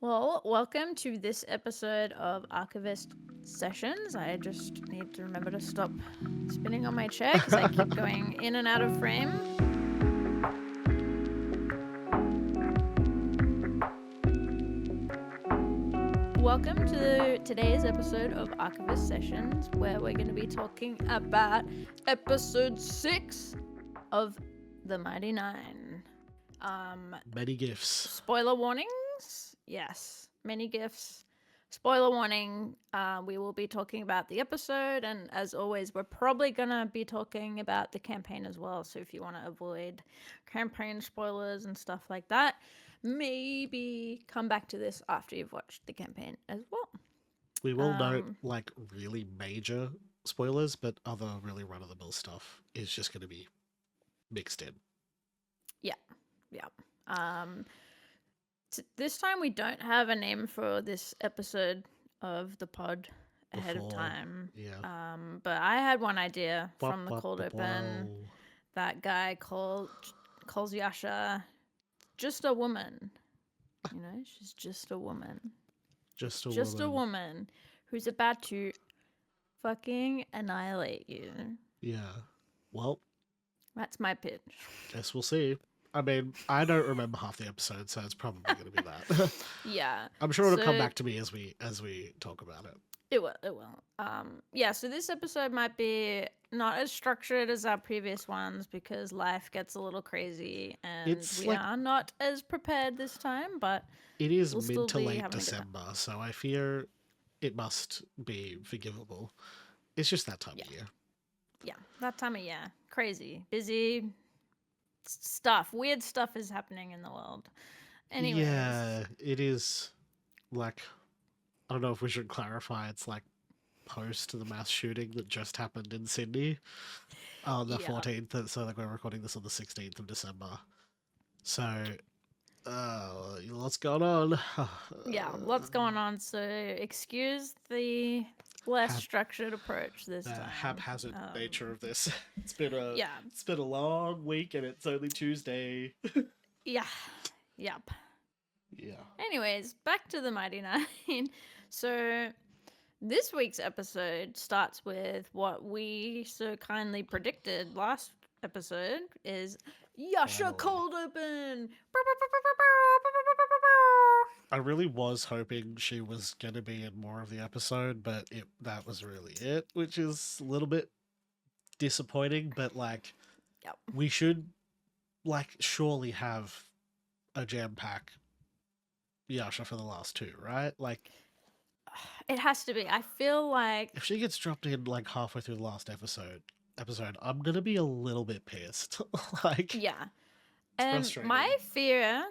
Well, welcome to this episode of Archivist Sessions. I just need to remember to stop spinning on my chair because I keep going in and out of frame. Welcome to today's episode of Archivist Sessions, where we're going to be talking about episode 6 of The Mighty Nine. Many gifts. Spoiler warnings? Yes, many gifts. Spoiler warning, we will be talking about the episode, and as always, we're probably going to be talking about the campaign as well. So if you want to avoid campaign spoilers and stuff like that, maybe come back to this after you've watched the campaign as well. We will note really major spoilers, but other really run of the mill stuff is just going to be mixed in. Yeah. This time we don't have a name for this episode of the pod ahead of time. Yeah. But I had one idea from the cold open. That guy calls Yasha just a woman. You know, she's just a woman. Just a woman who's about to fucking annihilate you. Yeah. Well, that's my pitch. Guess we'll see. I mean, I don't remember half the episode, so it's probably going to be that. Yeah. I'm sure it'll come back to me as we talk about it. It will. Yeah, so this episode might be not as structured as our previous ones because life gets a little crazy and we are not as prepared this time, but it is mid to late December, so I fear it must be forgivable. It's just that time of year. Yeah, that time of year. Crazy. Busy stuff. Weird stuff is happening in the world. Anyways. Yeah, it is like, I don't know if we should clarify, it's like post the mass shooting that just happened in Sydney on the 14th. So like we're recording this on the 16th of December. So lots going on. Yeah, lots going on. So excuse the less structured approach this time. Haphazard nature of this. It's been a long week and it's only Tuesday. Yeah. Yep. Yeah. Anyways, back to the Mighty Nine. So this week's episode starts with what we so kindly predicted last episode is Yasha cold open. I really was hoping she was going to be in more of the episode, but that was really it, which is a little bit disappointing, but like we should like surely have a jam pack Yasha for the last two, right? Like it has to be. I feel like if she gets dropped in like halfway through the last episode, I'm gonna be a little bit pissed. Like and my fear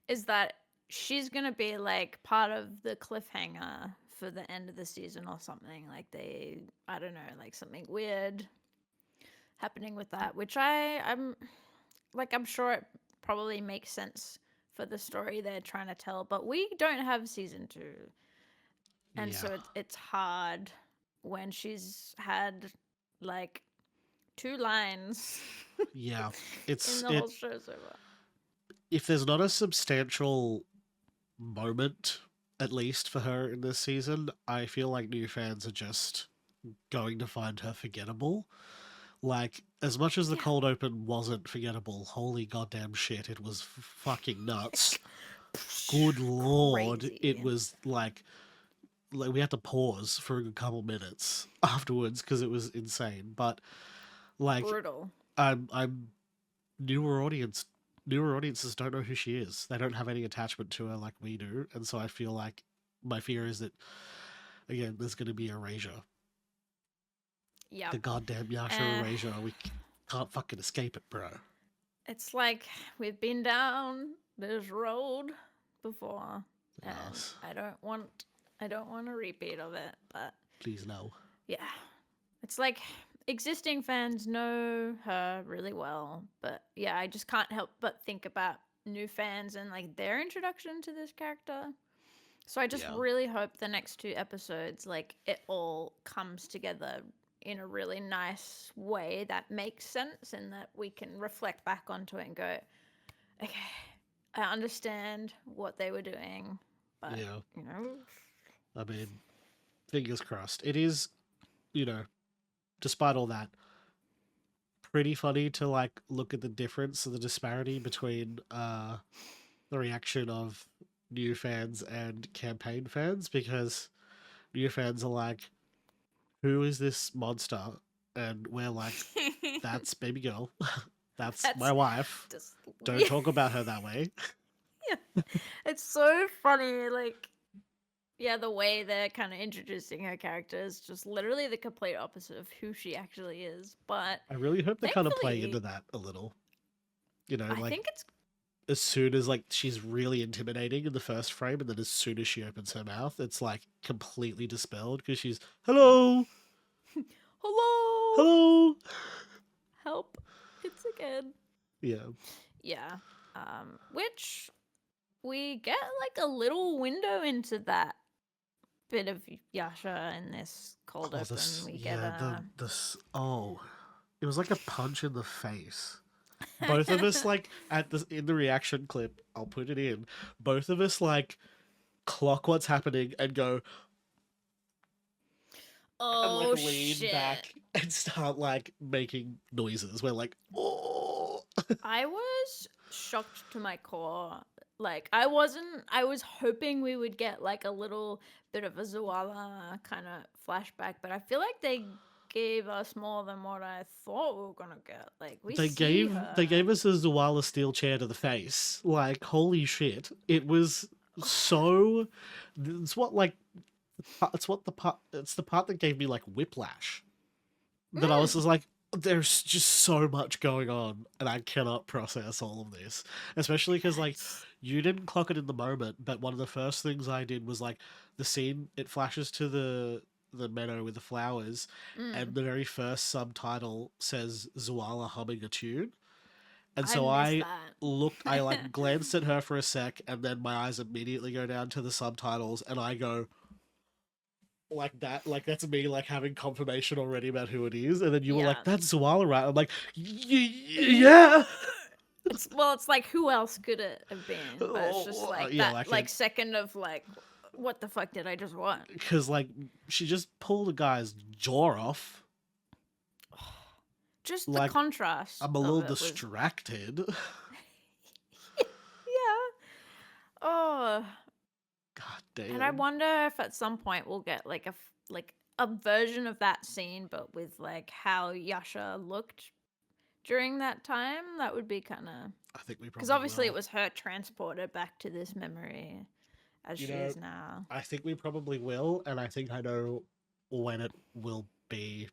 is that she's gonna be like part of the cliffhanger for the end of the season or something. Like I don't know, like something weird happening with that, which I'm sure it probably makes sense for the story they're trying to tell, but we don't have season 2. And so it's hard when she's had like 2 lines. Yeah, it's in the whole show so far. If there's not a substantial moment, at least for her in this season, I feel like new fans are just going to find her forgettable. Like, as much as the cold open wasn't forgettable, holy goddamn shit, it was fucking nuts. Good lord, crazy. It was like we had to pause for a couple minutes afterwards because it was insane. But like, brutal. I'm newer audiences don't know who she is. They don't have any attachment to her like we do, and so I feel like my fear is that again there's going to be erasure. Yeah, the goddamn Yasha erasure. We can't fucking escape it, bro. It's like we've been down this road before, and I don't want a repeat of it. But please no. Yeah, it's like existing fans know her really well, but yeah, I just can't help but think about new fans and like their introduction to this character. So I just really hope the next 2 episodes, like it all comes together in a really nice way that makes sense and that we can reflect back onto it and go, okay, I understand what they were doing, but Yeah, you know, I mean, fingers crossed. It is, you know, despite all that, pretty funny to like look at the difference and the disparity between the reaction of new fans and campaign fans, because new fans are like, who is this monster? And we're like, that's baby girl. That's my that's wife. just Don't yeah, talk about her that way. yeah. It's so funny, like yeah, the way they're kind of introducing her character is just literally the complete opposite of who she actually is. But I really hope they're kind of playing into thankfully, that a little. You know, I like think it's as soon as like she's really intimidating in the first frame, and then as soon as she opens her mouth, it's like completely dispelled because she's hello, hello, hello. help, it's again. Yeah, Yeah, which we get like a little window into that bit of Yasha in this cold oh open. this We get yeah this oh, it was like a punch in the face. Both of us like at the in the reaction clip, I'll put it in. Both of us like clock what's happening and go and like oh lean shit. back and start like making noises. We're like, oh, I was shocked to my core. Like I was hoping we would get like a little bit of a Zoala kind of flashback, but I feel like they gave us more than what I thought we were gonna get. Like we see they her. gave us a Zawala steel chair to the face. Like holy shit, it was so. It's what like it's what the part. It's the part that gave me like whiplash. That I was Mm, just like, there's just so much going on, and I cannot process all of this. Especially because like that's you didn't clock it in the moment, but one of the first things I did was like the scene. It flashes to the meadow with the flowers, and mm. the very first subtitle says Zoala humming a tune. And I so missed I looked, I that. like glanced at her for a sec, and then my eyes immediately go down to the subtitles, and I go like that, like that's me like having confirmation already about who it is, and then you were like, Yeah. "That's Zoala, right?" I'm like, "Yeah." It's well, it's like who else could it have been? But it's just like Yeah, that like it, like second of like what the fuck did I just watch? because like she just pulled a guy's jaw off. Just the Like contrast I'm a of little it was distracted. yeah. Oh, God and I damn. wonder if at some point we'll get like like a version of that scene, but with like how Yasha looked during that time. That would be kind of I think we because probably obviously it will. was her transported back to this memory as You she know, is now. I think we probably will, and I think I know when it will be,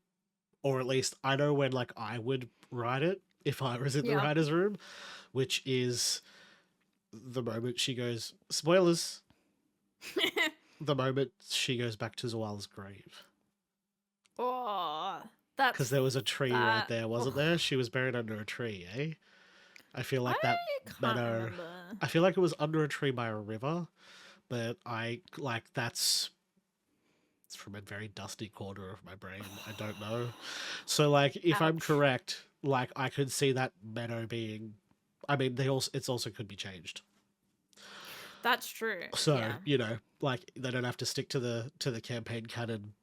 or at least I know when like I would write it if I was in the Yeah. writer's room, which is the moment she goes, spoilers, the moment she goes back to Zawala's grave. Oh, Because that's there was a tree right that. there, wasn't Oh, there? She was buried under a tree, eh? I feel I like that can't meadow. remember. I feel like it was under a tree by a river, but I like that's it's from a very dusty corner of my brain. I don't know. So like if I'm Ouch. correct, like I could see that meadow being I mean they also it's also could be changed. That's true. So, Yeah, you know, like they don't have to stick to the campaign canon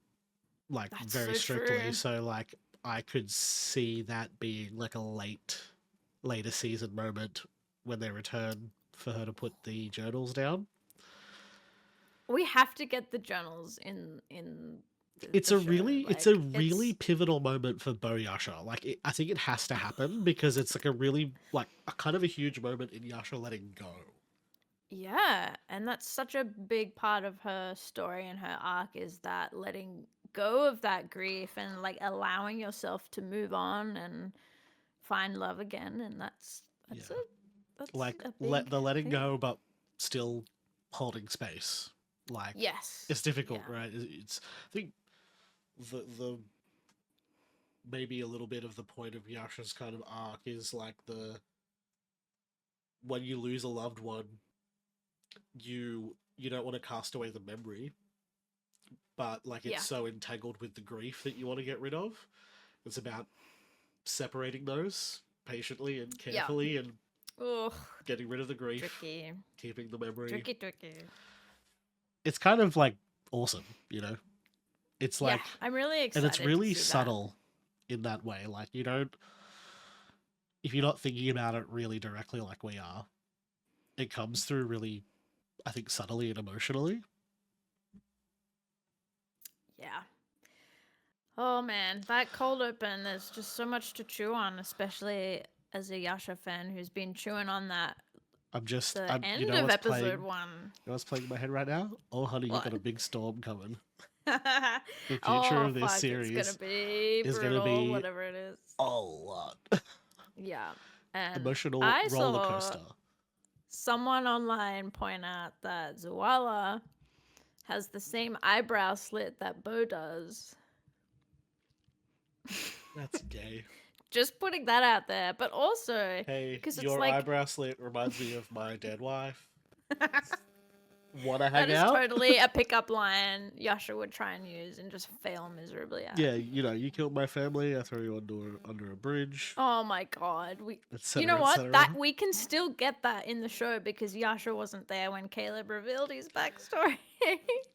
like that's very so strictly. true. So like I could see that being like a later season moment when they return for her to put the journals down. We have to get the journals in It's the a show. really it's a Like really it's pivotal moment for Bo Yasha. Like I think it has to happen because it's like a really like a kind of a huge moment in Yasha letting go. yeah, and that's such a big part of her story and her arc is that letting go of that grief and like allowing yourself to move on and find love again. And that's a Yeah. that's Like a let big the letting thing. go but still holding space. Like Yes. it's difficult, Yeah. right? It's I think the maybe a little bit of the point of Yasha's kind of arc is like the when you lose a loved one, you don't want to cast away the memory, but like it's Yeah. so entangled with the grief that you want to get rid of. It's about separating those patiently and Yeah. carefully and Ugh. getting rid of the grief, Tricky. keeping the memory. Tricky. It's kind of like awesome, you know? It's like, yeah, I'm really and excited. it's really to see subtle in that way. Like, you don't, if you're not thinking about it really directly like we are, it comes through really, I think, subtly and emotionally. That. Yeah. Oh man, that cold open, there's just so much to chew on, especially as a Yasha fan who's been chewing on that the end you know of what's episode playing, 1. you know what's playing in my head right now? Oh, honey, you What? got a big storm coming. The future oh of this fuck, series it's gonna be is brutal, gonna be whatever it is. a lot. Yeah, and Emotional I roller saw coaster. someone online point out that Zoala has the same eyebrow slit that Bo does. That's gay. Just putting that out there, but also Hey, because it's your like eyebrow slit reminds me of my dead wife. Wanna that hang is out? totally a pickup line Yasha would try and use and just fail miserably at. Yeah, you know, you killed my family. I throw you under a bridge. Oh my god, Etc. you know what? etc. That we can still get that in the show because Yasha wasn't there when Caleb revealed his backstory.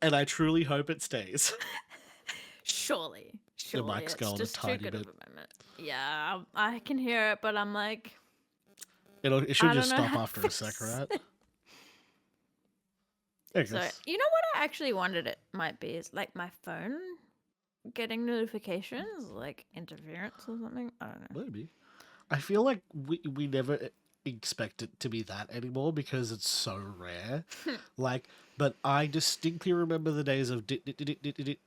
And I truly hope it stays. Surely, The mic's it's going a just too tiny good of bit. a moment. Yeah, I can hear it, but I'm like, It should I just don't know stop how to after a fix sec, it. right? There it So goes. you know what I actually wondered it might be is like my phone getting notifications, like interference or something. I don't know. Maybe. I feel like we never expect it to be that anymore because it's so rare. Like, but I distinctly remember the days of dit, dit, dit, dit, dit, dit,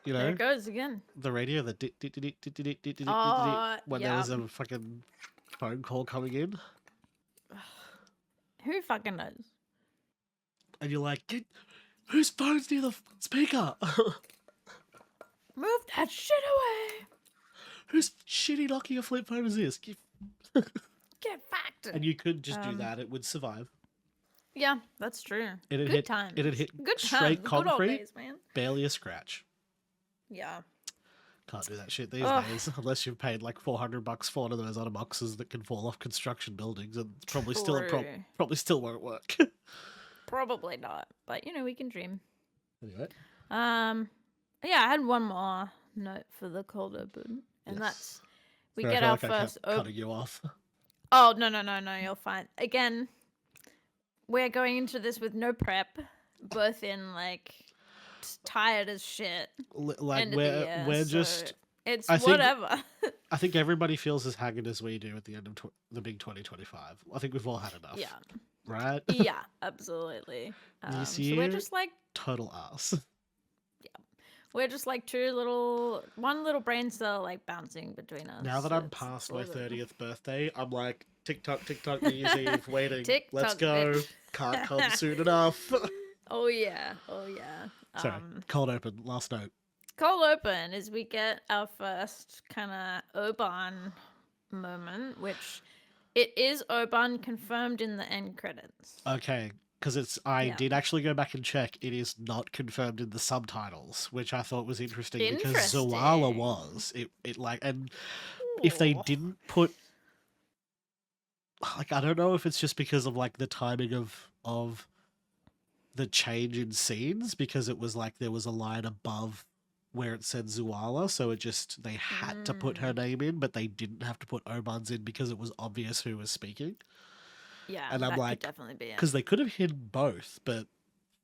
you There know, it goes again. the radio, the dit, dit, dit, dit, dit, dit, dit, dit, dit, Oh, when there was a fucking phone call coming in, Who fucking knows? and you're like, whose phone's near the speaker? Move that shit away. Whose shitty Nokia flip phone is this? Get fucked. And you could just do that; it would survive. Yeah, that's true. It'd Good hit, times. it'd hit Good straight times. Good old concrete, days, man. barely a scratch. Yeah. Can't do that shit these days unless you've paid like $400 for one of those other boxes that can fall off construction buildings, and it's probably probably still won't work. Probably not, but you know we can dream. Anyway, yeah, I had one more note for the cold open, and that's we get our first. I kept cutting you off. Oh no, you're fine. Again, we're going into this with no prep, both in like tired as shit. Like end of the year, we're so just. It's whatever. whatever. I think everybody feels as haggard as we do at the end of the big 2025. I think we've all had enough. Yeah. Right? Yeah, absolutely. This So year, we're just like total ass. we're just like one little brain cell like bouncing between us. Now that I'm past my 30th birthday, I'm like TikTok, New Year's Eve, waiting. Let's TikTok, go. bitch. Can't come soon enough. Oh yeah. Sorry, cold open. Last note. Cold open is we get our first kind of Oban moment, which it is Oban confirmed in the end credits. Okay, because I did actually go back and check. It is not confirmed in the subtitles, which I thought was interesting. Because Zoala was. It like, and if they didn't put, like, I don't know if it's just because of like the timing of the change in scenes, because it was like there was a line above where it said Zoala, so they had to put her name in, but they didn't have to put Oban's in because it was obvious who was speaking. Yeah, and I'm like, definitely be because they could have hid both, but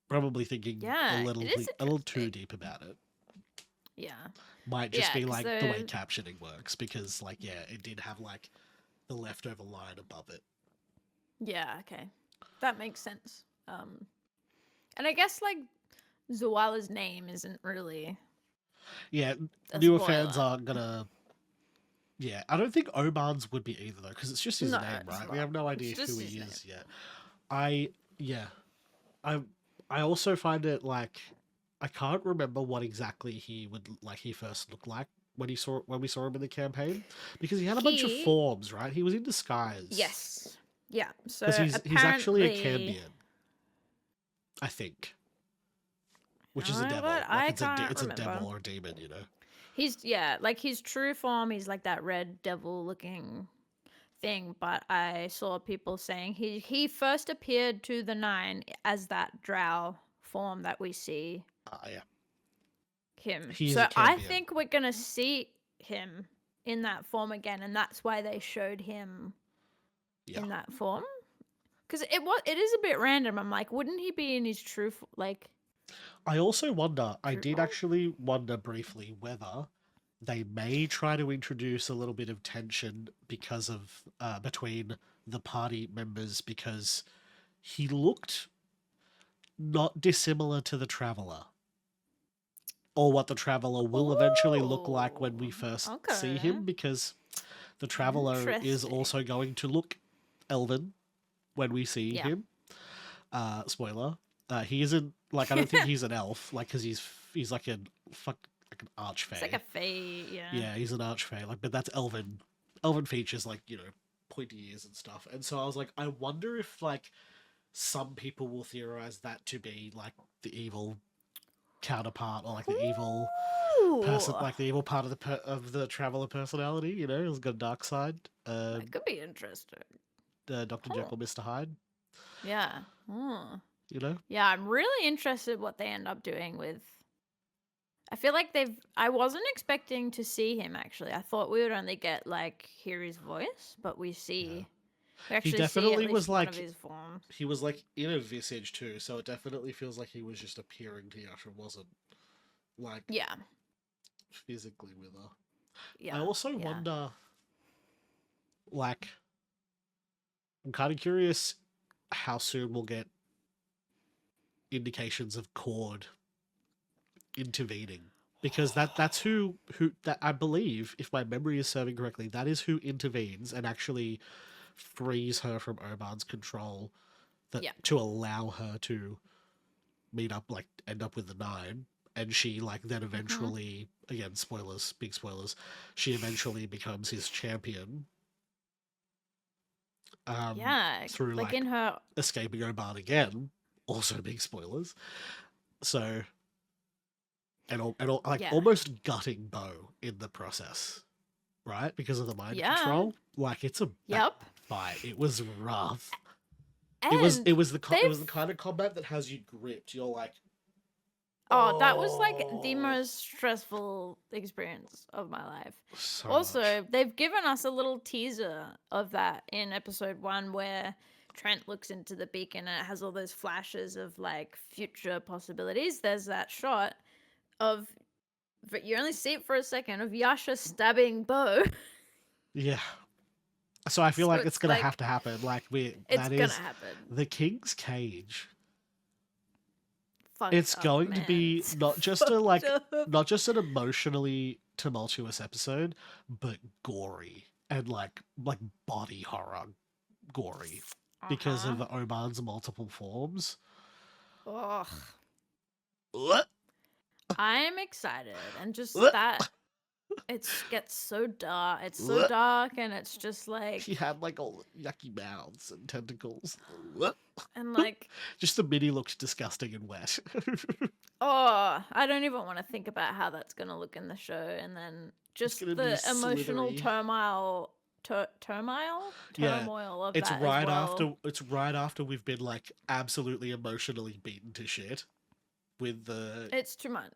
probably thinking a little too deep about it. Yeah, might just be like the way captioning works, because like it did have like the leftover line above it. Yeah, okay, that makes sense. And I guess like Zoala's name isn't really. Yeah, newer fans aren't gonna. Yeah, I don't think Oban's would be either though, because it's just his name, right? We have no idea who he is yet. I also find it like I can't remember what exactly he first looked like when we saw him in the campaign, because he had a bunch of forms, right? He was in disguise. Yes. Yeah. So he's actually a Cambion, I think. Which is a devil. It's a devil or a demon, you know. He's his true form. He's like that red devil looking thing, but I saw people saying he first appeared to the Nine as that drow form that we see Yeah. him. He is So a I cameo. think we're gonna see him in that form again, and that's why they showed him Yeah. in that form. Because it is a bit random. I'm like, wouldn't he be in his true like? I also wonder, I True did form? actually wonder briefly whether they may try to introduce a little bit of tension because of between the party members, because he looked not dissimilar to the Traveler, or what the Traveler will eventually look like when we Oh, first see okay. him, because the Traveler is Interesting. also going to look elven when we see Yeah. him. Spoiler. He isn't like, I don't think he's an elf, like, because he's like like an archfey. It's like a fey, yeah. Yeah, he's an archfey, like, but that's elven features, like, you know, pointy ears and stuff. And so I was like, I wonder if like some people will theorize that to be like the evil counterpart, or like the evil person, Ooh, like the evil part of the Traveler personality. You know, he's got a dark side. that could be interesting. Dr. Huh. Jekyll, Mr. Hyde. Yeah. Hmm. You know. Yeah, I'm really interested what they end up doing with. I feel like I wasn't expecting to see him actually. I thought we would only get like hear his voice, but we see. We He actually see at definitely least was one of like, his forms. he was like in a visage too, so it definitely feels like he was just appearing to Yasha, wasn't like Yeah. physically with her. Yeah. I also yeah. wonder, like, I'm kind of curious how soon we'll get indications of Cord intervening, because that's who that I believe, if my memory is serving correctly, that is who intervenes and actually frees her from Oban's control, that Yeah. to allow her to meet up, like end up with the Nine, and she like then eventually, again, spoilers, big spoilers, she eventually becomes his champion. Yeah. Through Like like in her. escaping Oban again, also big spoilers. So like Yeah. almost gutting Bo in the process, right? Because of the mind Yeah. control. Like, it's a bad Yep. fight. It was rough. And it was the they've. kind of combat that has you gripped. You're like, Oh, that was like the oh, most stressful experience of my life. so Also, much. they've given us a little teaser of that in episode 1 where Trent looks into the beacon and it has all those flashes of like future possibilities. There's that shot of, but you only see it for a second, of Yasha stabbing Bo. Yeah. So I feel So like it's it's gonna like have to happen. Like, it's that gonna is happen. the King's Cage. Fucked It's up, going to man. be It's not just a fucked like up. not just an emotionally tumultuous episode, but gory and like body horror gory, because of Oban's multiple forms. Ugh. What? I'm excited, and just What? that it gets so dark. It's so dark, and it's just like, He had like all yucky mouths and tentacles. What? and like, Just the mini looks disgusting and wet. oh, I don't even want to think about how that's gonna look in the show, and then It's just gonna be the emotional slithery. turmoil Yeah, of it's that right as well. after we've been like absolutely emotionally beaten to shit with the It's too much.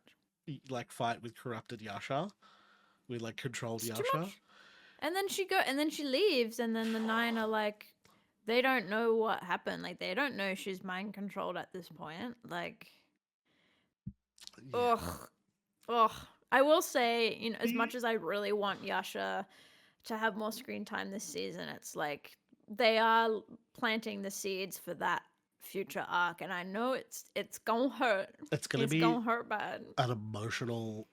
like fight with corrupted Yasha, with like controlled It's too Yasha. much. And then she leaves, and then the Nine are like, they don't know what happened. Like, they don't know she's mind controlled at this point. Like, Yeah. ugh, ugh. I will say, as much as I really want Yasha to have more screen time this season, it's like they are planting the seeds for that future arc, and I know it's gonna hurt. It's gonna It's be gonna hurt bad. an emotional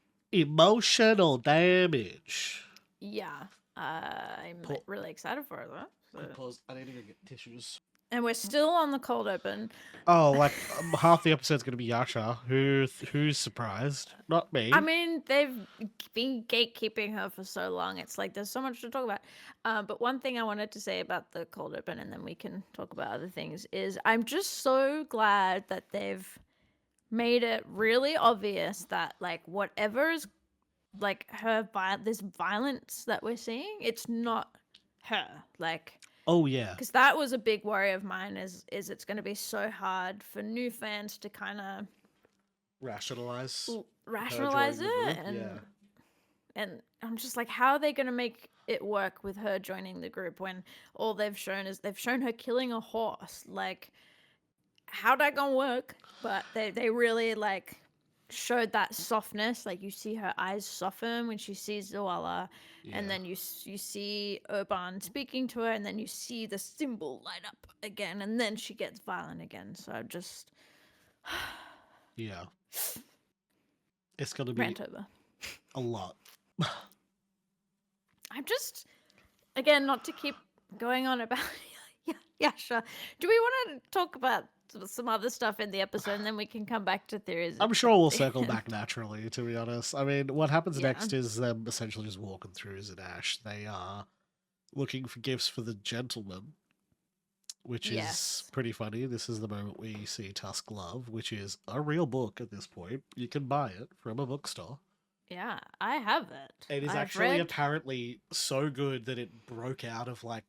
damage. Yeah, I'm really excited for it though. So. Pause. I need to go get tissues. And we're still on the cold open. Oh, like half the episode's gonna be Yasha. Who's surprised? Not me. I mean, they've been gatekeeping her for so long. It's like there's so much to talk about. But one thing I wanted to say about the cold open, and then we can talk about other things, is I'm just so glad that they've made it really obvious that like whatever is like this violence that we're seeing, it's not her. Like, Oh yeah, because that was a big worry of mine. Is it's going to be so hard for new fans to kind of rationalize her rationalize joining the it, group. Yeah, and I'm just like, how are they going to make it work with her joining the group when all they've shown is they've shown her killing a horse? Like, how that gonna work? But they really like showed that softness. Like, you see her eyes soften when she sees Zoella, and yeah, then you see Urban speaking to her, and then you see the symbol light up again, and then she gets violent again. So I just yeah. It's gonna be rant over. a lot. I'm just, again, not to keep going on about yeah, sure. Do we want to talk about some other stuff in the episode, and then we can come back to theories I'm at sure we'll the circle end? back naturally, to be honest. I mean, what happens Yeah. next is them essentially just walking through Zadash. They are looking for gifts for the gentleman, which is Yes. pretty funny. This is the moment we see Tusk Love, which is a real book at this point. You can buy it from a bookstore. Yeah, I have it. It is I've actually read. apparently so good that it broke out of like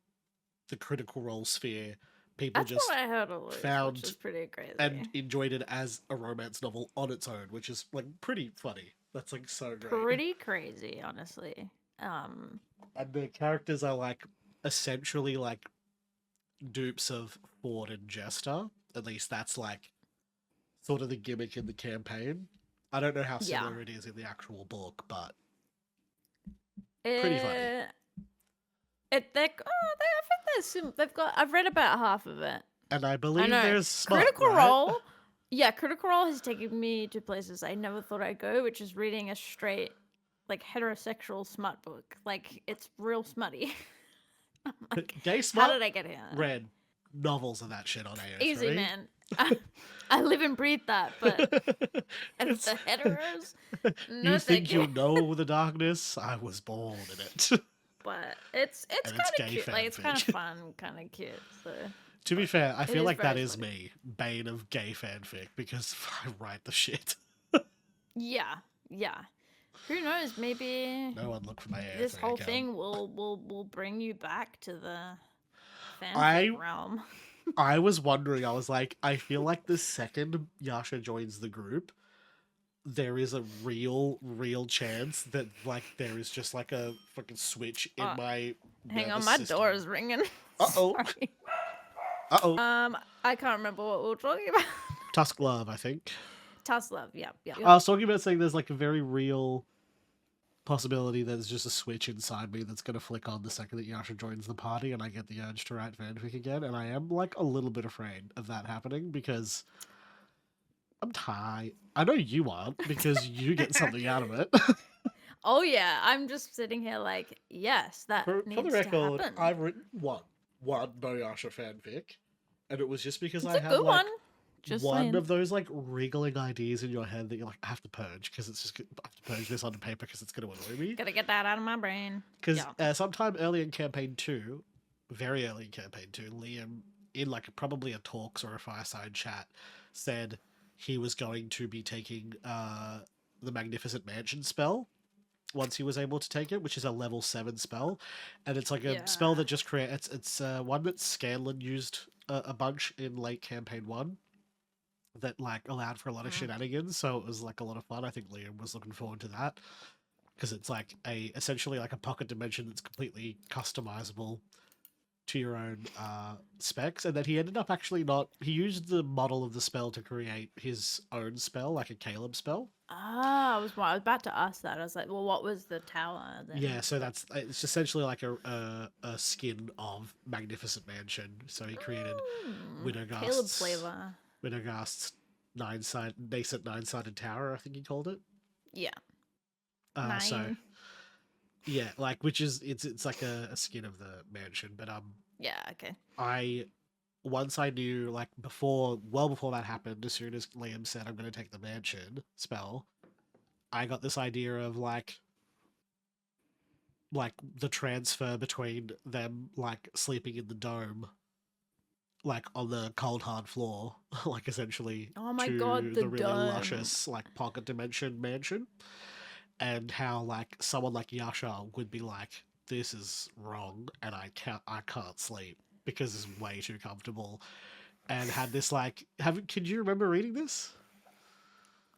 the Critical Role sphere. People That's just what I heard at least, which found is pretty crazy. and enjoyed it as a romance novel on its own, which is like pretty funny. That's like so great. Pretty crazy, honestly. And the characters are like essentially like dupes of Ford and Jester. At least that's like sort of the gimmick in the campaign. I don't know how Yeah. similar it is in the actual book, but pretty funny. I think they've got. I've read about half of it. And I I believe know. there's smut, Critical right? Role. Yeah, Critical Role has taken me to places I never thought I'd go, which is reading a straight, like, heterosexual smut book. Like, it's real smutty. I'm like, Gay how smut did I get here? read novels of that shit on AO3. Easy, man. I live and breathe that, but and the heteros, no, You thank think you know the darkness? I was born in it. But it's And it's kind of gay cute. Like, it's kind of fanfic. fun, kind of cute. So To be fair, I feel is like that very is funny. me, bane of gay fanfic, because I write the shit. Yeah, yeah. Who knows? Maybe No one look for my AO3 this whole account. thing will bring you back to the I- fanfic realm. I was wondering, I was like, I feel like the second Yasha joins the group, there is a real chance that like there is just like a fucking switch in my Hang on, nervous my system. door is ringing. Uh-oh. Sorry. Uh-oh. I can't remember what we were talking about. Tusk Love, I think. Tusk Love, yeah. I was talking about saying there's like a very real possibility that there's just a switch inside me that's going to flick on the second that Yasha joins the party and I get the urge to write fanfic again, and I am like a little bit afraid of that happening because I'm tired. I know you aren't because you get something out of it. Oh yeah, I'm just sitting here like, yes, that For needs the record, to happen. I've written one No Yasha fanfic, and it was just because It's I a had good like one. Just one saying. of those like wriggling ideas in your head that you're like, I have to purge because it's just I have to purge this onto paper because it's going to annoy me. Gotta get that out of my brain. Because Yeah. sometime early in campaign 2, very early in campaign 2, Liam, in like probably a talks or a fireside chat, said he was going to be taking the Magnificent Mansion spell once he was able to take it, which is a level 7 spell, and it's like a spell that just creates. It's one that Scanlan used a bunch in late campaign 1. That like allowed for a lot of shenanigans, so it was like a lot of fun. I think Liam was looking forward to that because it's like essentially like a pocket dimension that's completely customizable to your own specs. And then he ended up actually not. He used the model of the spell to create his own spell, like a Caleb spell. Ah, I was about to ask that. I was like, well, what was the tower then? Yeah, so it's essentially like a skin of Magnificent Mansion. So he created Widogast's Caleb flavor. Widogast's nascent 9-sided tower, I think he called it. Yeah. So Nine. yeah, like which is it's like a skin of the mansion, but Yeah. Okay. once I knew like well before that happened, as soon as Liam said I'm going to take the mansion spell, I got this idea of like the transfer between them like sleeping in the dome, like on the cold hard floor, like essentially Oh my to God, the really dome. luscious like pocket dimension mansion, and how like someone like Yasha would be like this is wrong, and I can't sleep because it's way too comfortable. And had this like, can you remember reading this?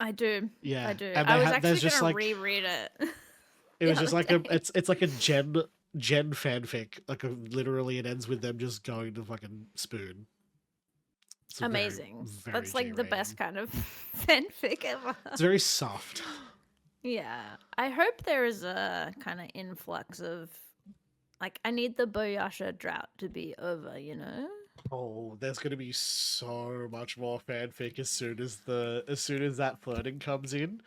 I do. Yeah, I do. and I was there's actually just gonna like reread it it the was just other like day. it's like a gen fanfic. Like literally, it ends with them just going to fucking spoon. It's a very Amazing. very That's like G the rated. best kind of fanfic ever. It's very soft. Yeah. I hope there is a kind of influx of like I need the Boyasha drought to be over, you know? Oh, there's gonna be so much more fanfic as soon as that flirting comes in.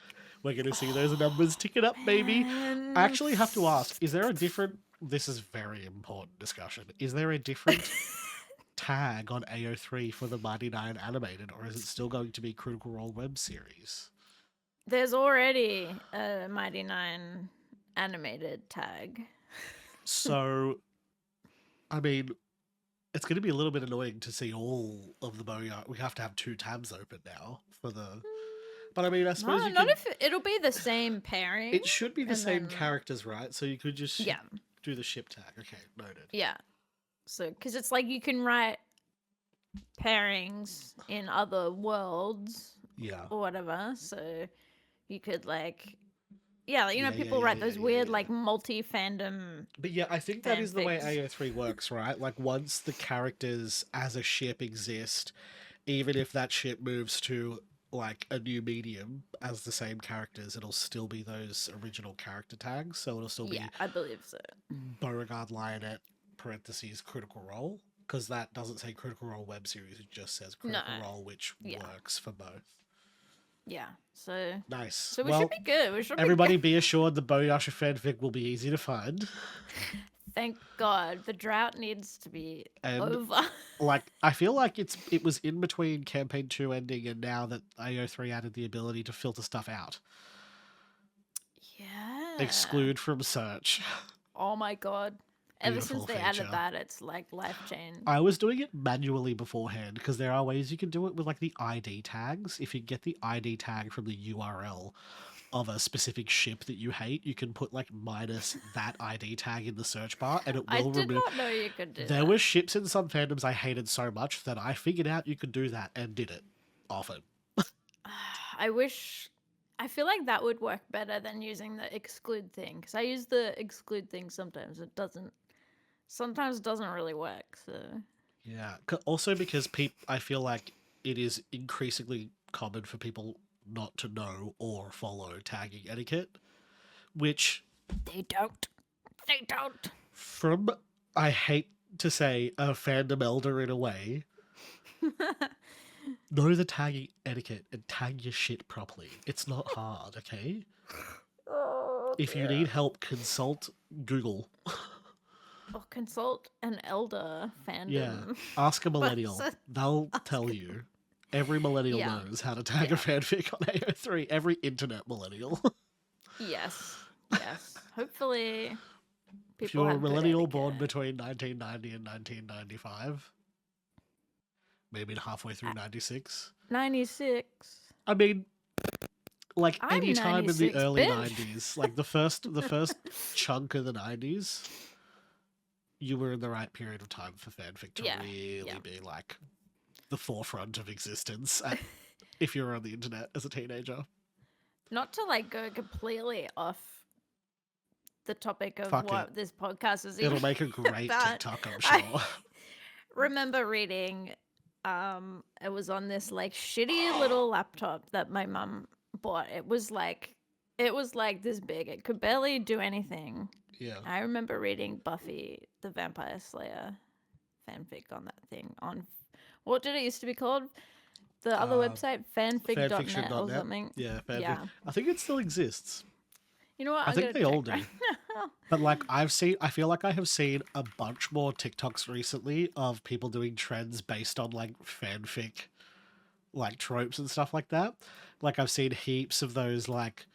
We're gonna see those numbers ticking up, baby. I Man. actually have to ask: is there a different? This is very important discussion. Is there a different tag on AO3 for the Mighty Nine animated, or is it still going to be Critical Role web series? There's already a Mighty Nine animated tag. So, I mean, it's going to be a little bit annoying to see all of the Boyard. We have to have two tabs open now for the. But I mean, I suppose No, you not could. if it'll be the same pairing. It should be the And same then, characters, right? So you could just yeah, do the ship tag. Okay, noted. yeah. So, because it's like you can write pairings in other worlds Yeah. or whatever. So you could like, yeah, you know, Yeah, yeah, people yeah, write yeah, those yeah, weird yeah. like multi fandom But yeah, I think that is the way fanfics. AO3 works, right? Like once the characters as a ship exist, even if that ship moves to like a new medium as the same characters, it'll still be those original character tags. So it'll still Yeah, be I believe so. Beauregard Lionette parentheses Critical Role, because that doesn't say Critical Role web series, it just says No, Critical Role, which yeah, works for both. yeah. So, Nice. so we should Well, be good. We should be everybody good. be assured the Boyasha fanfic will be easy to find. Thank God, the drought needs to be And over. like I feel like it was in between campaign 2 ending and now that AO3 added the ability to filter stuff out. Yeah. Exclude from search. Oh my God. Ever since Beautiful they added feature. that, it's like life change. I was doing it manually beforehand because there are ways you can do it with like the ID tags. If you get the ID tag from the URL of a specific ship that you hate, you can put like minus that ID tag in the search bar and it I will did remove. not know you could do There that. were ships in some fandoms I hated so much that I figured out you could do that and did it often. I wish. I feel like that would work better than using the exclude thing because I use the exclude thing sometimes. It doesn't. Sometimes it doesn't really work. So Yeah. Also because I feel like it is increasingly common for people not to know or follow tagging etiquette, which they don't. They don't. from I hate to say a fandom elder in a way, know the tagging etiquette and tag your shit properly. It's not hard, okay? Oh, If you dear. need help, consult Google. Or consult an elder Yeah. fandom. Ask a millennial. person. They'll tell you. Every millennial Yeah. knows how to tag Yeah. a fanfic on AO3. Every internet millennial. Yes. Yes. Hopefully, If people you're a have good millennial born etiquette. between 1990 and 1995, maybe halfway through 96. 96. I mean, like I'm any time in the 96, early bitch. 90s, like the first chunk of the 90s, you were in the right period of time for fanfic to Yeah, really yeah. be like the forefront of existence if you were on the internet as a teenager. Not to like go completely off the topic of Fuck what it. this podcast is It'll even make a great about. TikTok, I'm I sure. remember reading it was on this like shitty little laptop that my mum bought. It was like this big. It could barely do anything. Yeah. I remember reading Buffy the Vampire Slayer fanfic on that thing on what did it used to be called? The other website, fanfic.net or Fanfiction.net. something. Yeah, fanfic. Yeah. I think it still exists. You know what? I I'm think gonna they all check do. right now. But like I feel like I have seen a bunch more TikToks recently of people doing trends based on like fanfic like tropes and stuff like that. Like I've seen heaps of those like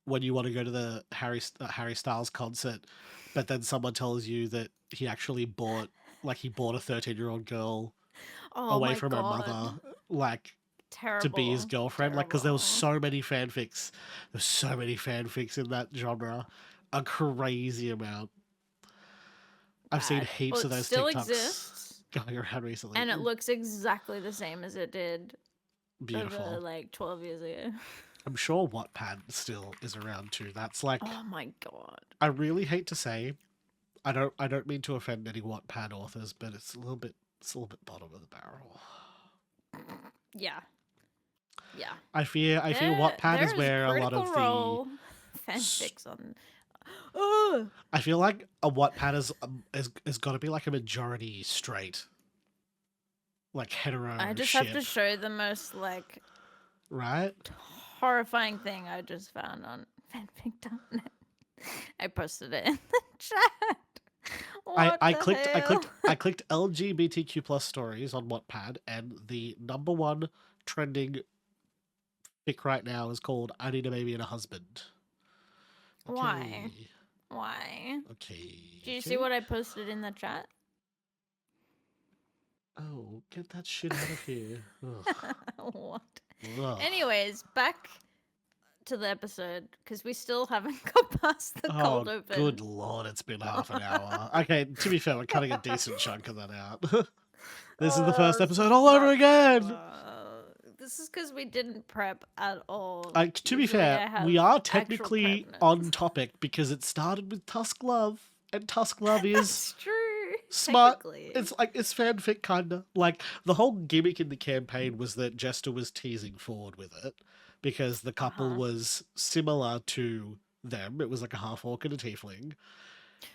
when you want to go to the Harry Styles concert, but then someone tells you that he actually bought a 13-year-old girl Oh away my from her mother. god. Like terrible. to be his girlfriend. Like, because there was terrible. so many fanfics. There's so many fanfics in that genre. A crazy amount. I've seen Bad. heaps Well, of it those still TikToks exists, going around recently. and it looks exactly the same as it did Beautiful. over like 12 years ago. I'm sure Wattpad still is around too. That's like, Oh my god. I really hate to say, I don't mean to offend any Wattpad authors, but it's a little bit bottom of the barrel. Yeah. Yeah. I fear Wattpad is where a lot of Critical the Role fanfics on. Oh, I feel like a Wattpad is got to be like a majority straight, like hetero. I just have to show the most like right. horrifying thing I just found on fanfic.net. I posted it in the chat. I clicked LGBTQ plus stories on Wattpad, and the number one trending fic right now is called "I Need a Baby and a Husband." Okay. Why? Why? Okay. Do you see what I posted in the chat? Oh, get that shit out of here! What? Ugh. Anyways, back to the episode because we still haven't got past the cold open. Good lord, it's been half an hour. Okay, to be fair, we're cutting a decent chunk of that out. This is the first episode all over again. This is because we didn't prep at all. To be fair, we are technically on topic because it started with Tusk Love, and Tusk Love is That's true. smart. It's like it's fanfic kinda. Like the whole gimmick in the campaign was that Jester was teasing Ford with it because the couple was similar to them. It was like a half orc and a tiefling.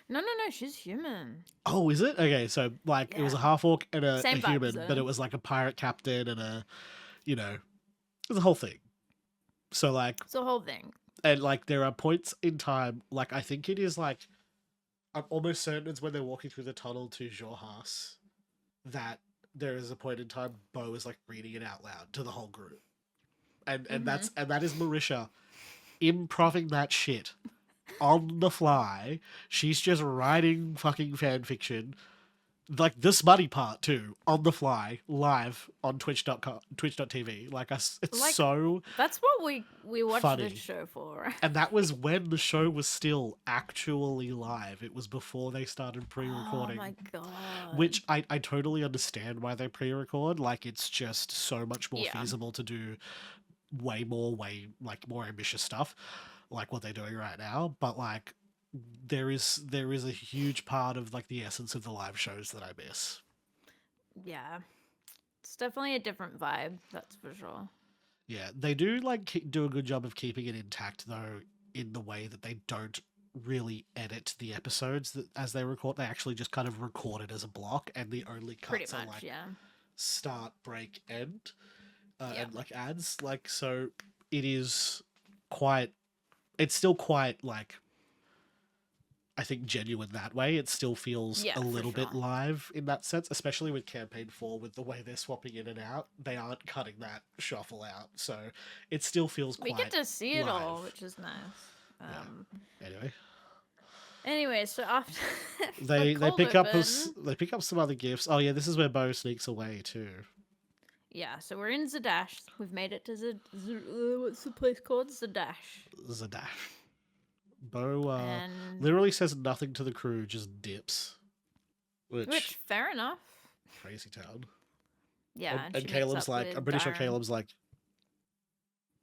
No, she's human. Oh, is it? Okay, so like it was a half orc and a human, vibes, but it was like a pirate captain and a, you know, it was a whole thing. So like it's a whole thing. And like there are points in time, like I think it is like I'm almost certain it's when they're walking through the tunnel to Jorhas that there is a point in time Bo is like reading it out loud to the whole group. And that is Marisha improving that shit on the fly. She's just writing fucking fan fiction. Like the smutty part too, on the fly, live on twitch.tv. Like it's like, so that's what we watched funny. this show for. And that was when the show was still actually live. It was before they started pre-recording. Oh my god. Which I totally understand why they pre-record. Like it's just so much more feasible to do way more ambitious stuff like what they're doing right now. But like there is a huge part of like the essence of the live shows that I miss. Yeah. It's definitely a different vibe, that's for sure. Yeah, they do do a good job of keeping it intact though, in the way that they don't really edit the episodes as they record. They actually just kind of record it as a block, and the only cuts are like start, break, end, and like ads. Like so, it's still quite like, I think, genuine that way. It still feels a little bit live in that sense, especially with Campaign 4, with the way they're swapping in and out. They aren't cutting that shuffle out, so it still feels quite we get to see it live. all, which is nice. Anyway, so after they pick up some other gifts. Oh yeah, this is where Bo sneaks away too. Yeah, so we're in Zadash. We've made it to what's the place called? Zadash. Bo literally says nothing to the crew, just dips. Which fair enough. Crazy town. Yeah, and Caleb's like, I'm pretty sure Caleb's like,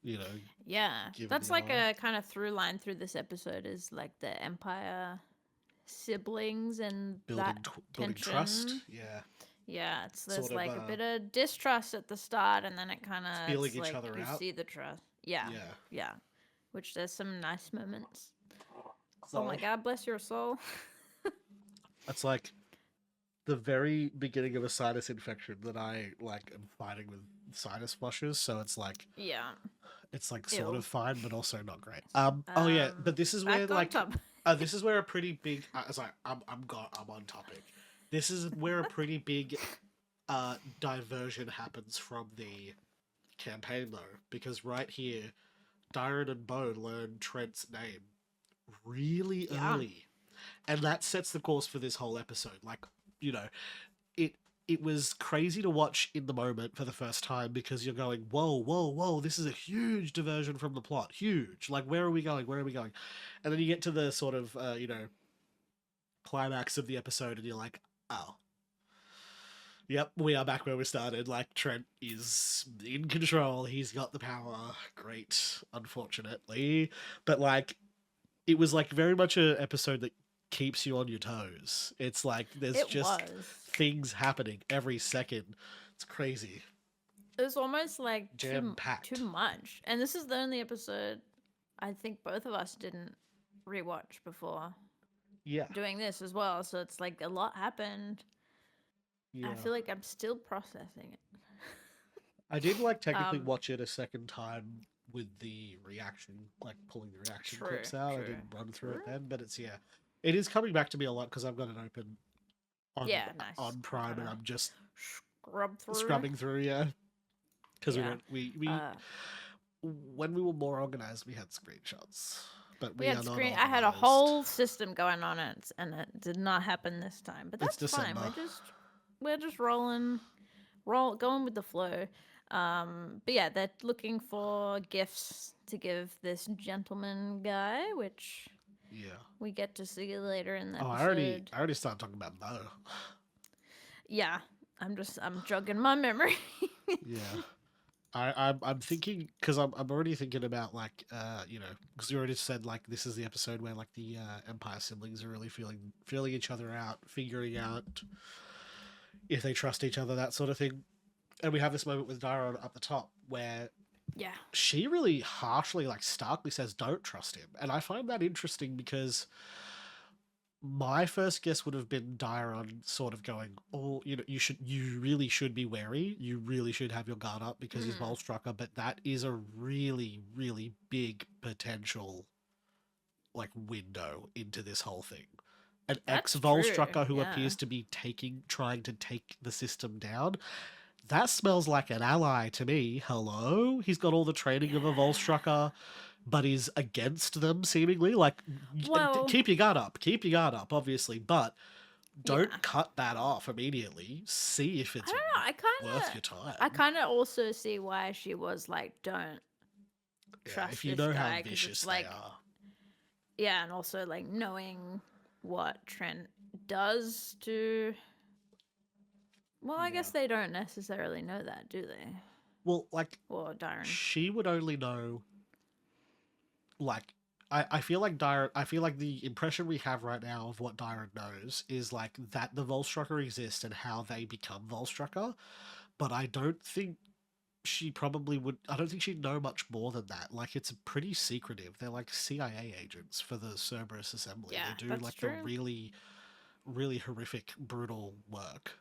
you know. Yeah, that's like a kind of through line through this episode is like the Empire siblings and building trust. Yeah, there's like a bit of distrust at the start, and then it kind of feeling each other out. You see the trust. Yeah. Which there's some nice moments. So, oh my god, bless your soul. That's like the very beginning of a sinus infection that I like am fighting with sinus flushes, so it's like it's like sort of fine, but also not great. Oh yeah, but this is where like this is where a pretty big. Sorry, I'm on topic. This is where a pretty big diversion happens from the campaign though, because right here, Darren and Bo learn Trent's name really early, and that sets the course for this whole episode. Like, you know, it was crazy to watch in the moment for the first time because you're going, whoa, whoa, whoa, this is a huge diversion from the plot. Huge. Like, where are we going? Where are we going? And then you get to the sort of, climax of the episode and you're like, oh. Yep, we are back where we started. Like, Trent is in control. He's got the power. Great, unfortunately. But, like, it was, like, very much an episode that keeps you on your toes. It's like there's just things happening every second. It's crazy. It was almost like jam-packed. Too much. And this is the only episode I think both of us didn't rewatch before. Yeah. Doing this as well, so it's like a lot happened. Yeah. I feel like I'm still processing it. I did like technically watch it a second time with the reaction, like pulling the reaction clips out. I didn't run through it then, but it's it is coming back to me a lot because I've got it open on on Prime and I'm just scrubbing through, because we when we were more organized, we had screenshots, but we are not organized. I had a whole system going on it, and it did not happen this time. But that's fine. We're just going with the flow. But yeah, they're looking for gifts to give this gentleman guy, which we get to see later in the episode. I already started talking about Bo. Yeah, I'm jogging my memory. Yeah. I'm thinking because I'm already thinking about like because you already said like this is the episode where like the Empire siblings are really feeling each other out, figuring out if they trust each other, that sort of thing. And we have this moment with Dyra up the top where she really harshly, like starkly says, don't trust him. And I find that interesting because my first guess would have been Dyron sort of going, oh, you really should be wary. You really should have your guard up because he's Volstrucker. But that is a really, really big potential like window into this whole thing. An ex-Volstrucker who appears to be trying to take the system down. That smells like an ally to me. Hello? He's got all the training of a Volstrucker, but is against them, seemingly. Like, keep your guard up. Keep your guard up, obviously, but don't cut that off immediately. See if it's worth your time. I kind of also see why she was like, don't trust if you know how vicious they are. Yeah, and also, like, knowing what Trent does to... Well, I guess they don't necessarily know that, do they? Well, like... Or Dyron. She would only know... Like, I feel like the impression we have right now of what Dyron knows is, like, that the Volstrucker exist and how they become Volstrucker. But I don't think she probably would... I don't think she'd know much more than that. Like, it's pretty secretive. They're, like, CIA agents for the Cerberus Assembly. They do, like, the really, really horrific, brutal work.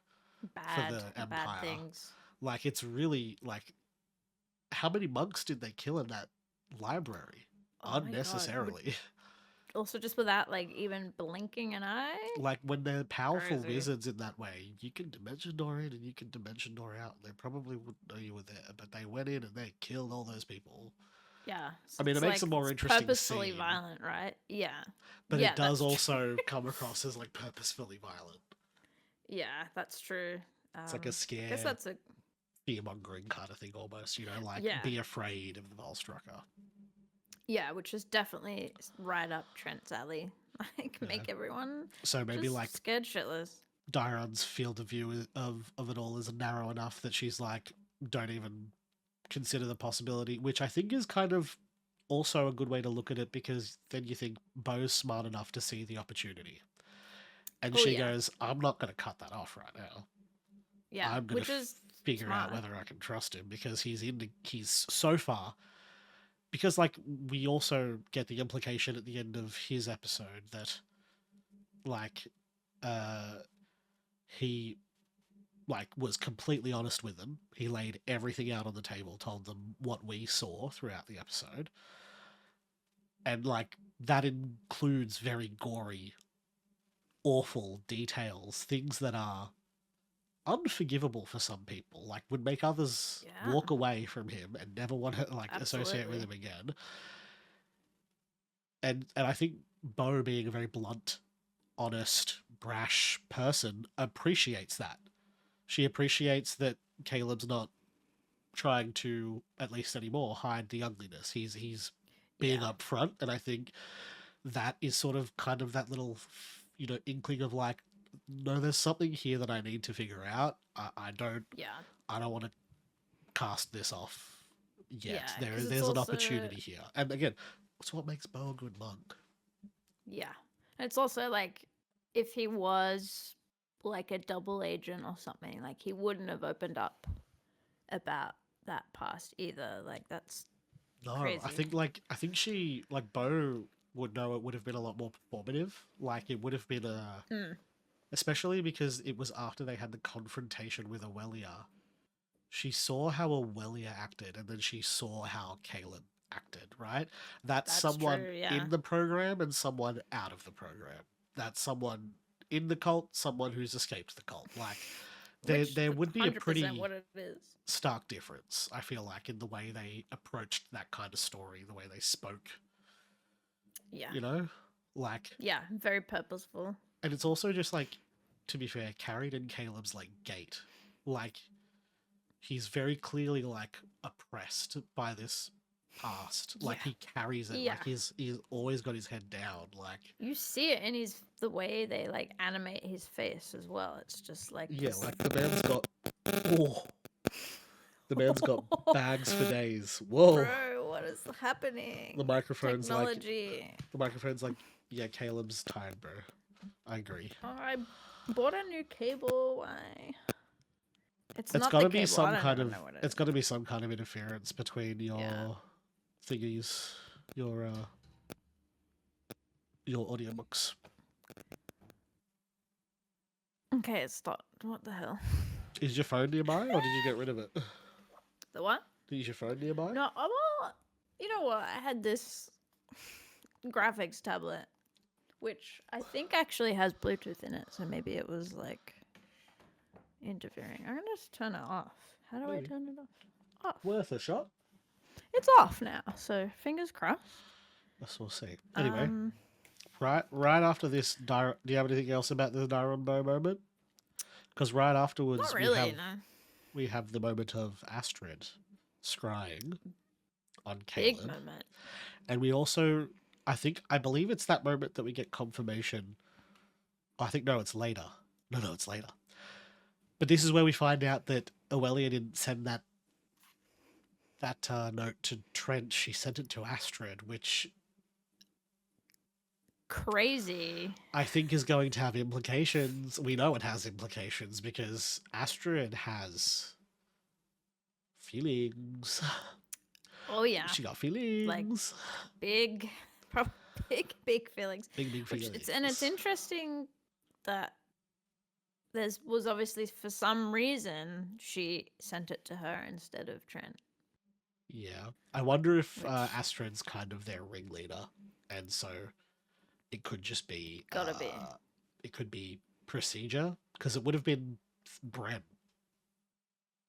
For the Empire. Bad things. Like, it's really, like, how many monks did they kill in that library? Unnecessarily. Also, just without, like, even blinking an eye? Like, when they're powerful wizards in that way, you can dimension door in and you can dimension door out. They probably wouldn't know you were there, but they went in and they killed all those people. Yeah. So I mean, it makes a more interesting purposefully scene. violent, right? Yeah. But it does also come across as, like, purposefully violent. Yeah, that's true. It's like a scare. I guess that's a fear-mongering kind of thing almost, like be afraid of the Volstrucker. Yeah, which is definitely right up Trent's alley. Like, make everyone so maybe just like scared shitless. Dyron's field of view of it all is narrow enough that she's like, don't even consider the possibility, which I think is kind of also a good way to look at it because then you think Bo's smart enough to see the opportunity. And she goes, I'm not going to cut that off right now. Yeah, I'm going to figure out whether I can trust him because he's so far. Because, like, we also get the implication at the end of his episode that, like, he, like, was completely honest with them. He laid everything out on the table, told them what we saw throughout the episode. And, like, that includes very gory, awful details, things that are unforgivable for some people, like would make others walk away from him and never want to like associate with him again. And I think Bo, being a very blunt, honest, brash person, appreciates that. She appreciates that Caleb's not trying to, at least anymore, hide the ugliness. He's being Yeah. upfront, and I think that is sort of kind of that little, inkling of like, no, there's something here that I need to figure out. I don't Yeah. want to cast this off Yeah. yet. Because it's There's an also, opportunity here, and again, it's what makes Bo a good monk. yeah. It's also like, if he was like a double agent or something, like he wouldn't have opened up about that past either. Like that's No, crazy. I think she, like, Bo would know it would have been a lot more performative. Like it would have been a, especially because it was after they had the confrontation with Aurelia. She saw how Aurelia acted, and then she saw how Caleb acted. Right, that's someone true, yeah. in the program and someone out of the program. That's someone in the cult, someone who's escaped the cult. Like there would be a pretty what it is. stark difference, I feel like, in the way they approached that kind of story, the way they spoke. Yeah. You know? Like, Yeah, very purposeful. and it's also just like, to be fair, carried in Caleb's like gait. Like, he's very clearly like oppressed by this past. Like Yeah. he carries it. Yeah. Like he's always got his head down. Like you see it in the way they like animate his face as well. It's just like yeah, like the man's got the man's got bags for days. Whoa. Bro, what is happening? The microphone's Technology. like yeah, Caleb's tired, bro. I agree. Oh, I bought a new cable. Why? It's It's not got to the be cable. some I don't kind know of. what it It's is. got to be some kind of interference between your thingies, your audiobooks. Okay, it stopped. What the hell? Is your phone nearby, or did you get rid of it? The what? Is your phone nearby? No, well, you know what? I had this graphics tablet, which I think actually has Bluetooth in it, so maybe it was like interfering. I'm gonna just turn it off. How do I turn it off? Off. Worth a shot. It's off now, so fingers crossed. That's we'll see. Anyway, right after this, do you have anything else about the Darumbo moment? Because right afterwards, not really, no. we have the moment of Astrid scrying on Caleb. Big moment. And we also, I believe it's that moment that we get confirmation. I think, no, it's later. No, it's later. But this is where we find out that Aurelia didn't send that note to Trent. She sent it to Astrid, which crazy. I think is going to have implications. We know it has implications because Astrid has feelings. Oh yeah, She got feelings. like big feelings. Big feelings. It's interesting that was obviously for some reason she sent it to her instead of Trent. Yeah, I wonder if Astrid's kind of their ringleader, and so it could just be Gotta be. It could be procedure because it would have been Bren.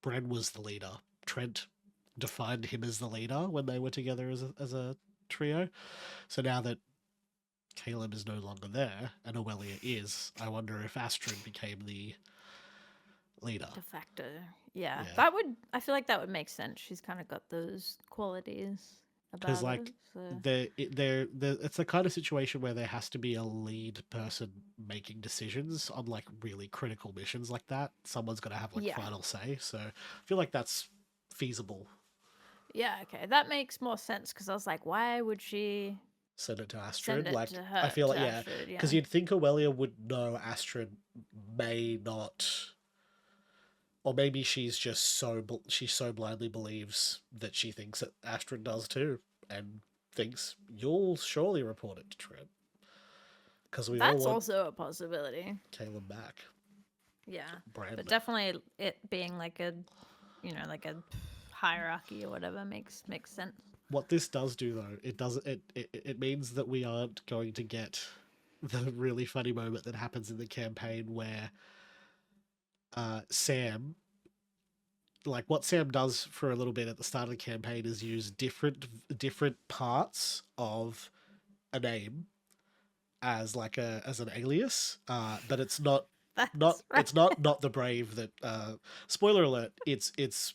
Bren was the leader. Trent defined him as the leader when they were together as a trio. So now that Caleb is no longer there and Aurelia is, I wonder if Astrid became the leader. De facto. Yeah. That would, I feel like that would make sense. She's kind of got those qualities about her. So. It's the kind of situation where there has to be a lead person making decisions on like really critical missions like that. Someone's got to have like final say. So I feel like that's feasible. Yeah, okay. That makes more sense because I was like, why would she send it to Astrid? Send it to her, I feel like because you'd think Aurelia would know Astrid may not, or maybe she's just so blindly believes that she thinks that Astrid does too, and thinks you'll surely report it to Trent because that's also a possibility. Caleb back. Yeah, but definitely it being like a, like a hierarchy or whatever makes sense. What this does do though, it means that we aren't going to get the really funny moment that happens in the campaign where Sam, like what Sam does for a little bit at the start of the campaign is use different parts of a name as like as an alias, but it's not That's right. It's not the Brave that spoiler alert, it's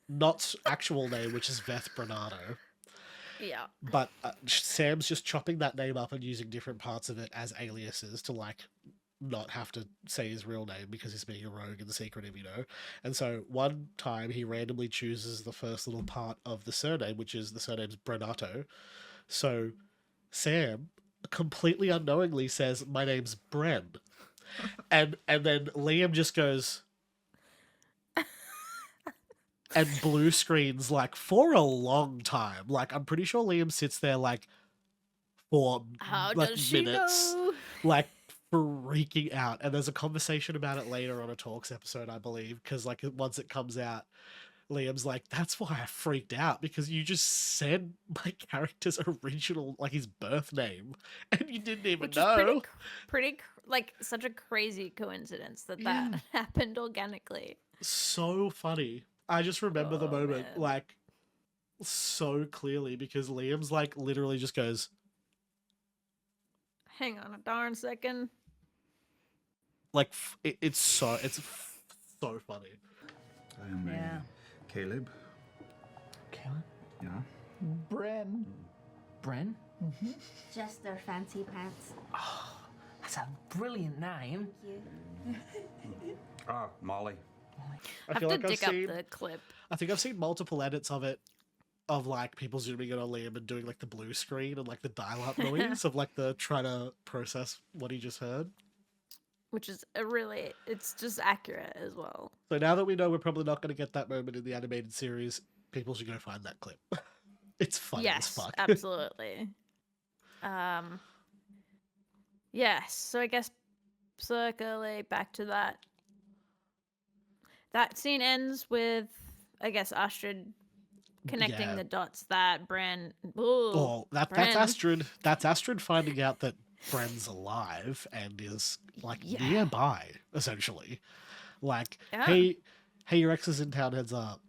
not actual name, which is Veth Bernardo. Yeah. But Sam's just chopping that name up and using different parts of it as aliases to like not have to say his real name because he's being a rogue and secretive, you know. And so one time he randomly chooses the first little part of the surname, which is the surname's Brenato. So Sam completely unknowingly says, "My name's Bren," and then Liam just goes and blue screens like for a long time. Like I'm pretty sure Liam sits there like for How like does she minutes, know? like freaking out. And there's a conversation about it later on a Talks episode, I believe, because like once it comes out, Liam's like, "That's why I freaked out because you just said my character's original, like his birth name, and you didn't even Which is know." like such a crazy coincidence that Yeah, happened organically. so funny. I just remember the Oh moment man. like so clearly because Liam's like literally just goes, Hang on a darn second. like it's so funny. I'm Caleb. Caleb? Yeah. Bren. Bren? Just their fancy pants. Oh, that's a brilliant name. Thank you. Ah, Molly. I I feel have like to I've dig seen, up the clip. I think I've seen multiple edits of it, of like people zooming in on Liam and doing like the blue screen and like the dial-up noise of like the trying to process what he just heard. Which is it's just accurate as well. So now that we know we're probably not going to get that moment in the animated series, people should go find that clip. It's funny as Yes, fuck. absolutely. Yes, so I guess circling back to that. That scene ends with, I guess, Astrid connecting Yeah. the dots that Bran. Oh, that's Bran. Astrid. That's Astrid finding out that Bren's alive and is like Yeah. nearby, essentially. Like, Yeah. hey, your ex is in town. Heads up.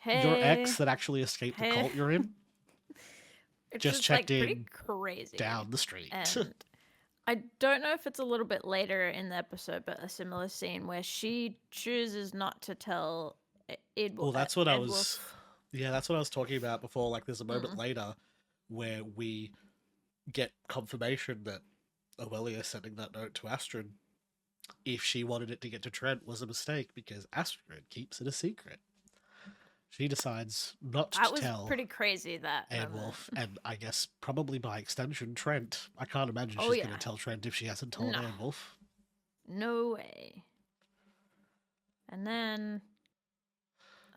Hey, Your ex that actually escaped the Hey. cult you're in it's just checked like, pretty in crazy down the street. And I don't know if it's a little bit later in the episode, but a similar scene where she chooses not to tell Edward. Well, that's what I was. Yeah, that's what I was talking about before. Like, there's a moment later where we get confirmation that Aurelia sending that note to Astrid, if she wanted it to get to Trent, was a mistake because Astrid keeps it a secret. She decides not to was tell pretty crazy, that Airwolf, and I guess probably by extension Trent. I can't imagine Oh, she's going yeah. to tell Trent if she hasn't told No. Airwolf. No way. And then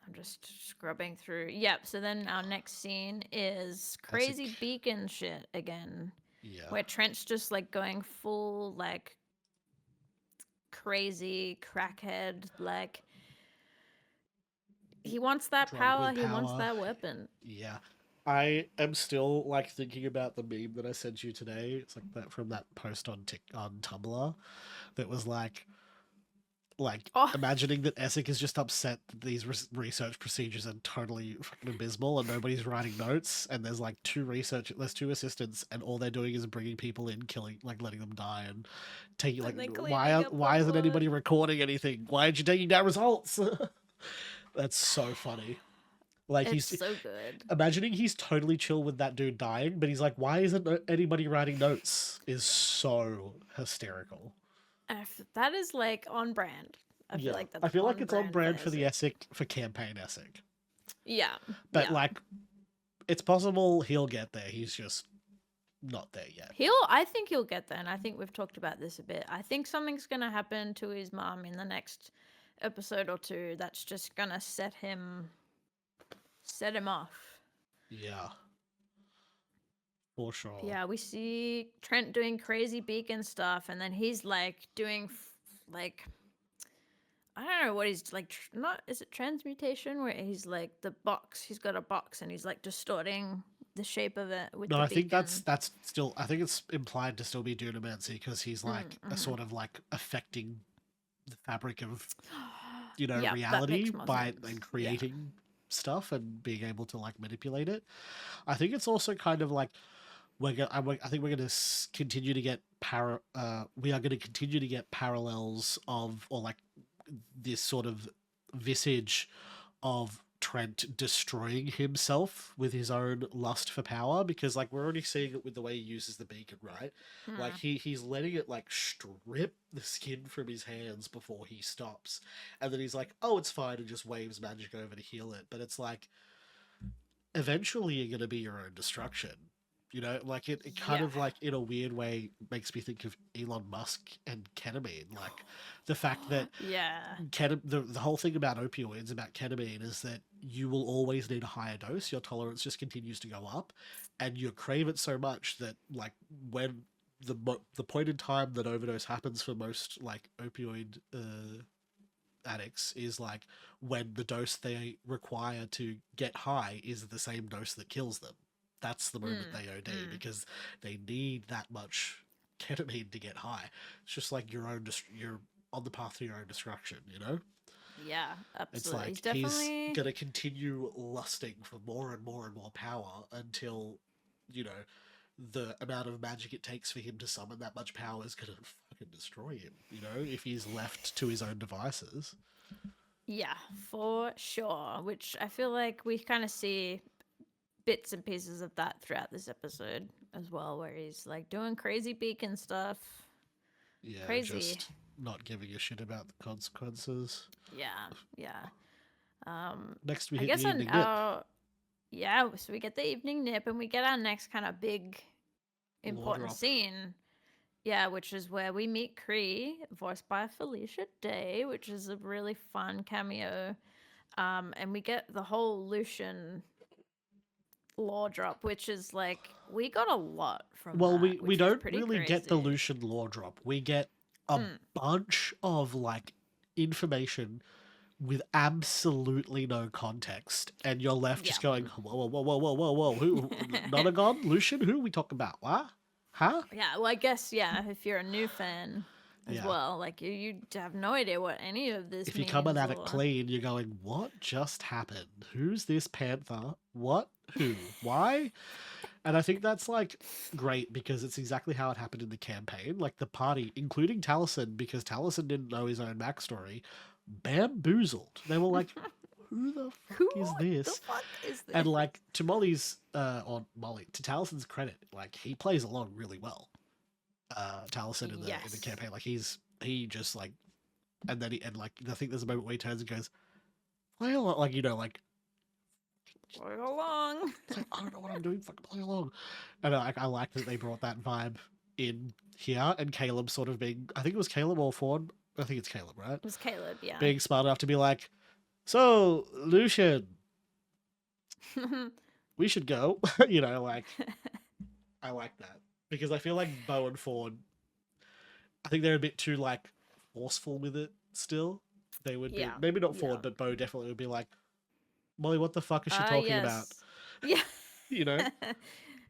I'm just scrubbing through. Yep. So then our next scene is crazy beacon shit again, Yeah. where Trent's just like going full like crazy crackhead. Like he wants that Drunk power. with He wants power. that weapon. Yeah. I am still like thinking about the meme that I sent you today. It's like that from that post on Tumblr that was like Oh. imagining that Essek is just upset that these research procedures are totally fucking abysmal and nobody's writing notes, and there's like there's two assistants and all they're doing is bringing people in, killing, like letting them die and taking And like then why cleaning up the isn't anybody blood. recording anything? Why aren't you taking down results? That's so funny. Like It's he's so good. imagining he's totally chill with that dude dying, but he's like, why isn't anybody writing notes? Is so hysterical. That is like on brand. I feel like that's I feel like it's on brand for the Essek. for campaign Essek. Yeah. But yeah. like, it's possible he'll get there. He's just not there yet. I think he'll get there, and I think we've talked about this a bit. I think something's gonna happen to his mom in the next episode or two that's just gonna set him off. Yeah. For sure. Yeah, we see Trent doing crazy beacon stuff, and then he's like doing like I don't know what he's like. Not is it transmutation where he's like the box. He's got a box and he's like distorting the shape of it with. No, the I think beacon. that's still. I think it's implied to still be Dunamancy because he's like a sort of like affecting the fabric of Yeah, that reality makes more by sense. and creating stuff and being able to like manipulate it. I think it's also kind of like I think we're going to continue to get we are going to continue to get parallels of, or like this sort of visage of Trent destroying himself with his own lust for power, because like we're already seeing it with the way he uses the beacon, right? Like he's letting it like strip the skin from his hands before he stops, and then he's like, oh, it's fine, and just waves magic over to heal it. But it's like eventually you're going to be your own destruction. You know, like it kind of like in a weird way makes me think of Elon Musk and ketamine. Like the fact that the whole thing about opioids, about ketamine, is that you will always need a higher dose. Your tolerance just continues to go up, and you crave it so much that like when the point in time that overdose happens for most like opioid addicts is like when the dose they require to get high is the same dose that kills them. That's the moment they OD because they need that much ketamine to get high. It's just like you're on the path to your own destruction, you know? Yeah, absolutely. It's like he's gonna continue lusting for more and more and more power until, you know, the amount of magic it takes for him to summon that much power is gonna fucking destroy him, you know, if he's left to his own devices. Yeah, for sure. Which I feel like we kind of see bits and pieces of that throughout this episode as well, where he's like doing crazy beacon stuff. Yeah, crazy. Just not giving a shit about the consequences. Yeah. Next we I hit guess the evening nip. Yeah, so we get the evening nip and we get our next kind of big important drop. scene. Yeah, which is where we meet Cree, voiced by Felicia Day, which is a really fun cameo. And we get the whole Lucian lore drop, which is like we got a lot from Well, that, we don't pretty really crazy. get the Lucian lore drop. We get a bunch of like information with absolutely no context, and you're left just going, whoa, who? Nonagon? Lucian? Who are we talking about? What? Huh? Yeah, well, I guess, if you're a new fan as well, like you have no idea what any of this if means. If you're coming at it clean, you're going, what just happened? Who's this panther? What? Who? Why? And I think that's like great because it's exactly how it happened in the campaign. Like the party, including Taliesin, because Taliesin didn't know his own backstory, bamboozled. They were like, who the fuck is this? And like to to Talison's credit, like he plays along really well. Taliesin in the campaign, like he just like, and then I think there's a moment where he turns and goes, well, like, you know, like, play along. It's like, I don't know what I'm doing, fucking play along. And I like that they brought that vibe in here, and Caleb sort of being, I think it was Caleb or Ford. I think it's Caleb, right? It was Caleb, yeah. Being smart enough to be like, so, Lucian, we should go. You know, like, I like that. Because I feel like Bo and Ford, I think they're a bit too, like, forceful with it still. They would be, maybe not Ford, but Bo definitely would be like, Molly, what the fuck is she talking about? Yeah. You know?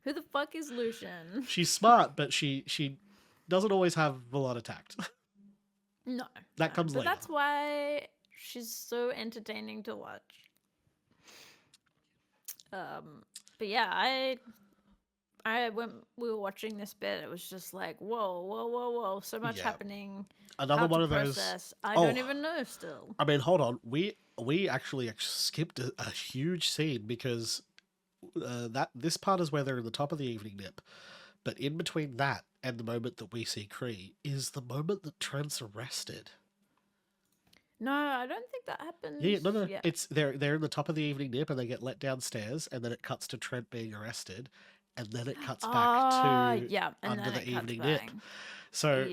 Who the fuck is Lucian? She's smart, but she doesn't always have a lot of tact. No. That comes later. That's why she's so entertaining to watch. But yeah, I when we were watching this bit, it was just like, whoa, so much happening. Another one of those. I don't even know still. I mean, hold on. We actually skipped a huge scene because this part is where they're in the top of the evening nip, but in between that and the moment that we see Cree is the moment that Trent's arrested. No, I don't think that happens. Yeah, no. Yeah. It's they're in the top of the evening nip and they get let downstairs, and then it cuts to Trent being arrested, and then it cuts back to under the evening nip. So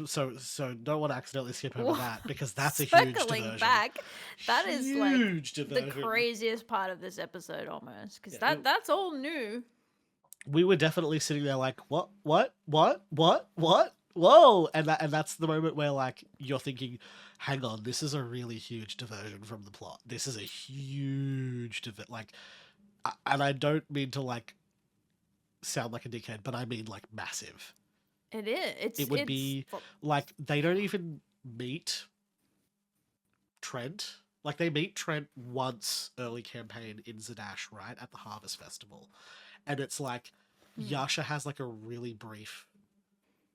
So don't want to accidentally skip over that because that's a huge diversion. Back, that is huge like diversion. The craziest part of this episode almost, because that's all new. We were definitely sitting there like, what, whoa, and that's the moment where like you're thinking, hang on, this is a really huge diversion from the plot. This is a huge like, and I don't mean to like sound like a dickhead, but I mean like massive. It is. It would be like they don't even meet Trent. Like they meet Trent once early campaign in Zadash, right, at the Harvest Festival, and it's like Yasha has like a really brief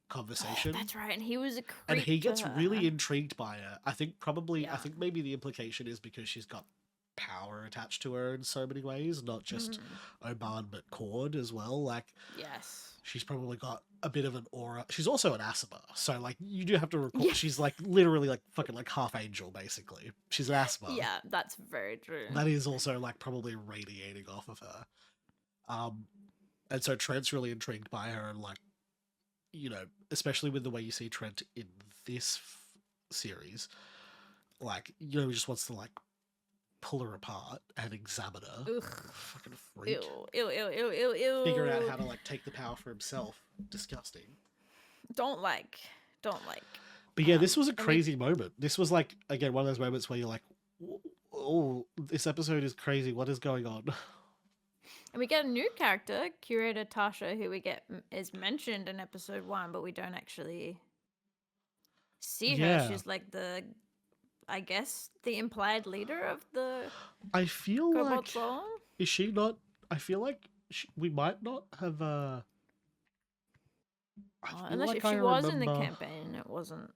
conversation. That's right, and he was a creep And he to gets her. really intrigued by her. I think probably, I Yeah. think maybe the implication is because she's got power attached to her in so many ways, not just Oban but Cord as well. Like, Yes. she's probably got a bit of an aura. She's also an Asima, so like you do have to recall Yeah. she's like literally like fucking like half angel basically. She's an Asima. Yeah, that's very true. That is also like probably radiating off of her. And so Trent's really intrigued by her, and like, you know, especially with the way you see Trent in this series, like, you know, he just wants to like pull her apart and examine her. Ugh. Fucking freak. Ew, ew, ew, ew, ew, ew. Figure out how to like take the power for himself. Disgusting. Don't like. But yeah, this was a I mean- crazy moment. This was like, again, one of those moments where you're like, oh, this episode is crazy. What is going on? And we get a new character, Curator Tasha, who is mentioned in episode 1, but we don't actually see her. Yeah. She's like I guess, the implied leader of the I feel Cobalt like, Soul. is she not? I feel like we might not have. I feel Unless like if I she was in the remember- campaign, it wasn't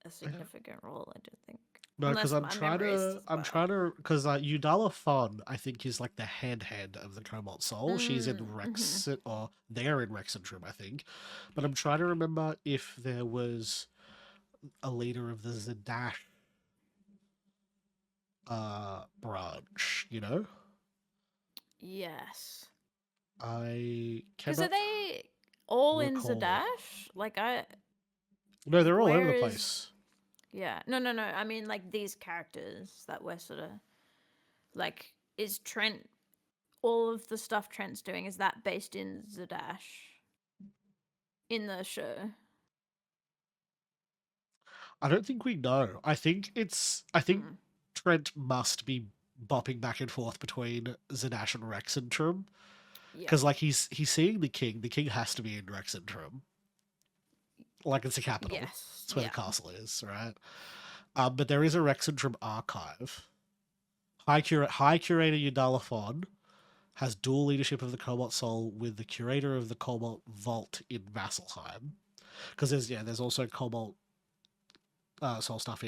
a significant role, I don't think. No, because Unless my memory is just bad. because Udala Fon, I think, is like the head of the Cobalt Soul. She's in Rex, or they're in Rexentrum, I think. But I'm trying to remember if there was a leader of the Zadash branch, you know? Yes. I Because cannot... are they all in recall. Zadash? Like, No, they're all over where the is- place. Yeah. No. I mean, like, these characters that we're sort of... Like, is Trent... All of the stuff Trent's doing, is that based in Zadash? In the show? I don't think we know. I think Trent must be bopping back and forth between Zadash and Rexentrum. Yeah. Because, like, he's seeing the king. The king has to be in Rexentrum. Like, it's the capital. Yes. That's where Yeah. the castle is, right? But there is a Rexentrum archive. High Curator Udala Fon has dual leadership of the Cobalt Soul with the Curator of the Cobalt Vault in Vasselheim. Because there's also Cobalt Soul stuff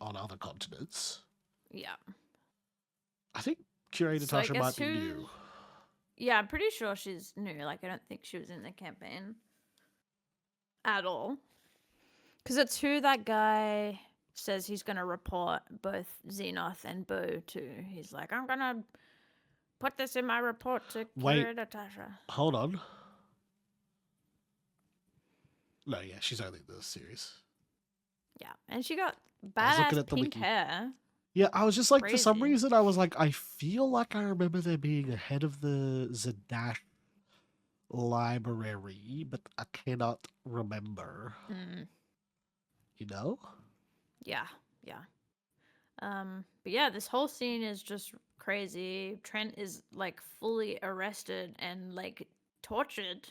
on other continents. Yeah. I think Curator So I Tasha guess might be who- new. Yeah, I'm pretty sure she's new. Like, I don't think she was in the campaign at all. Because it's who that guy says he's going to report both Xenoth and Bo to. He's like, I'm going to put this in my report to Wait. Curator Tasha. Hold on. No, yeah, she's only in the series. Yeah. And she got I was looking badass at the pink wiki. hair. Yeah, I was just like, for some Crazy. reason, I was like, I feel like I remember there being a head of the Zadash library, but I cannot remember. Mm, You know? yeah. But yeah, this whole scene is just crazy. Trent is like fully arrested and like tortured,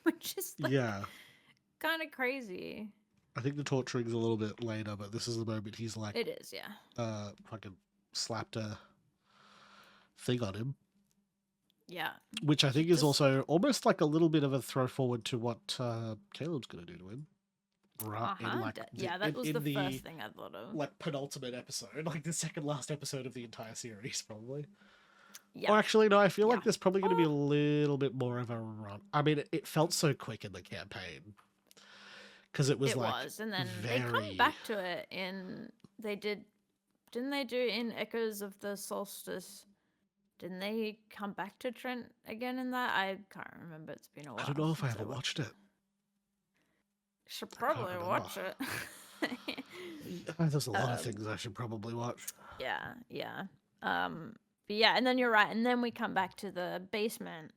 which is like Yeah. kind of crazy. I think the torturing's a little bit later, but this is the moment he's like, It is, yeah. fucking slapped a thing on him. Yeah. Which I think is Just- also almost like a little bit of a throw forward to what Caleb's going to do to him. Right. Uh-huh. Yeah, that was the first thing I thought of. Like penultimate episode, like the second last episode of the entire series, probably. Yeah. Or actually, no, I feel like Yeah. there's probably going to be a little bit more of a run. I mean, it felt so quick in the campaign. Because it was and then they come very- back to it in didn't they do in Echoes of the Solstice? Didn't they come back to Trent again in that? I can't remember. It's been a while. I don't know if I since ever watched it. Should can't probably watch it. There's a lot of things I should probably watch. Yeah. But yeah, and then you're right, and then we come back to the basement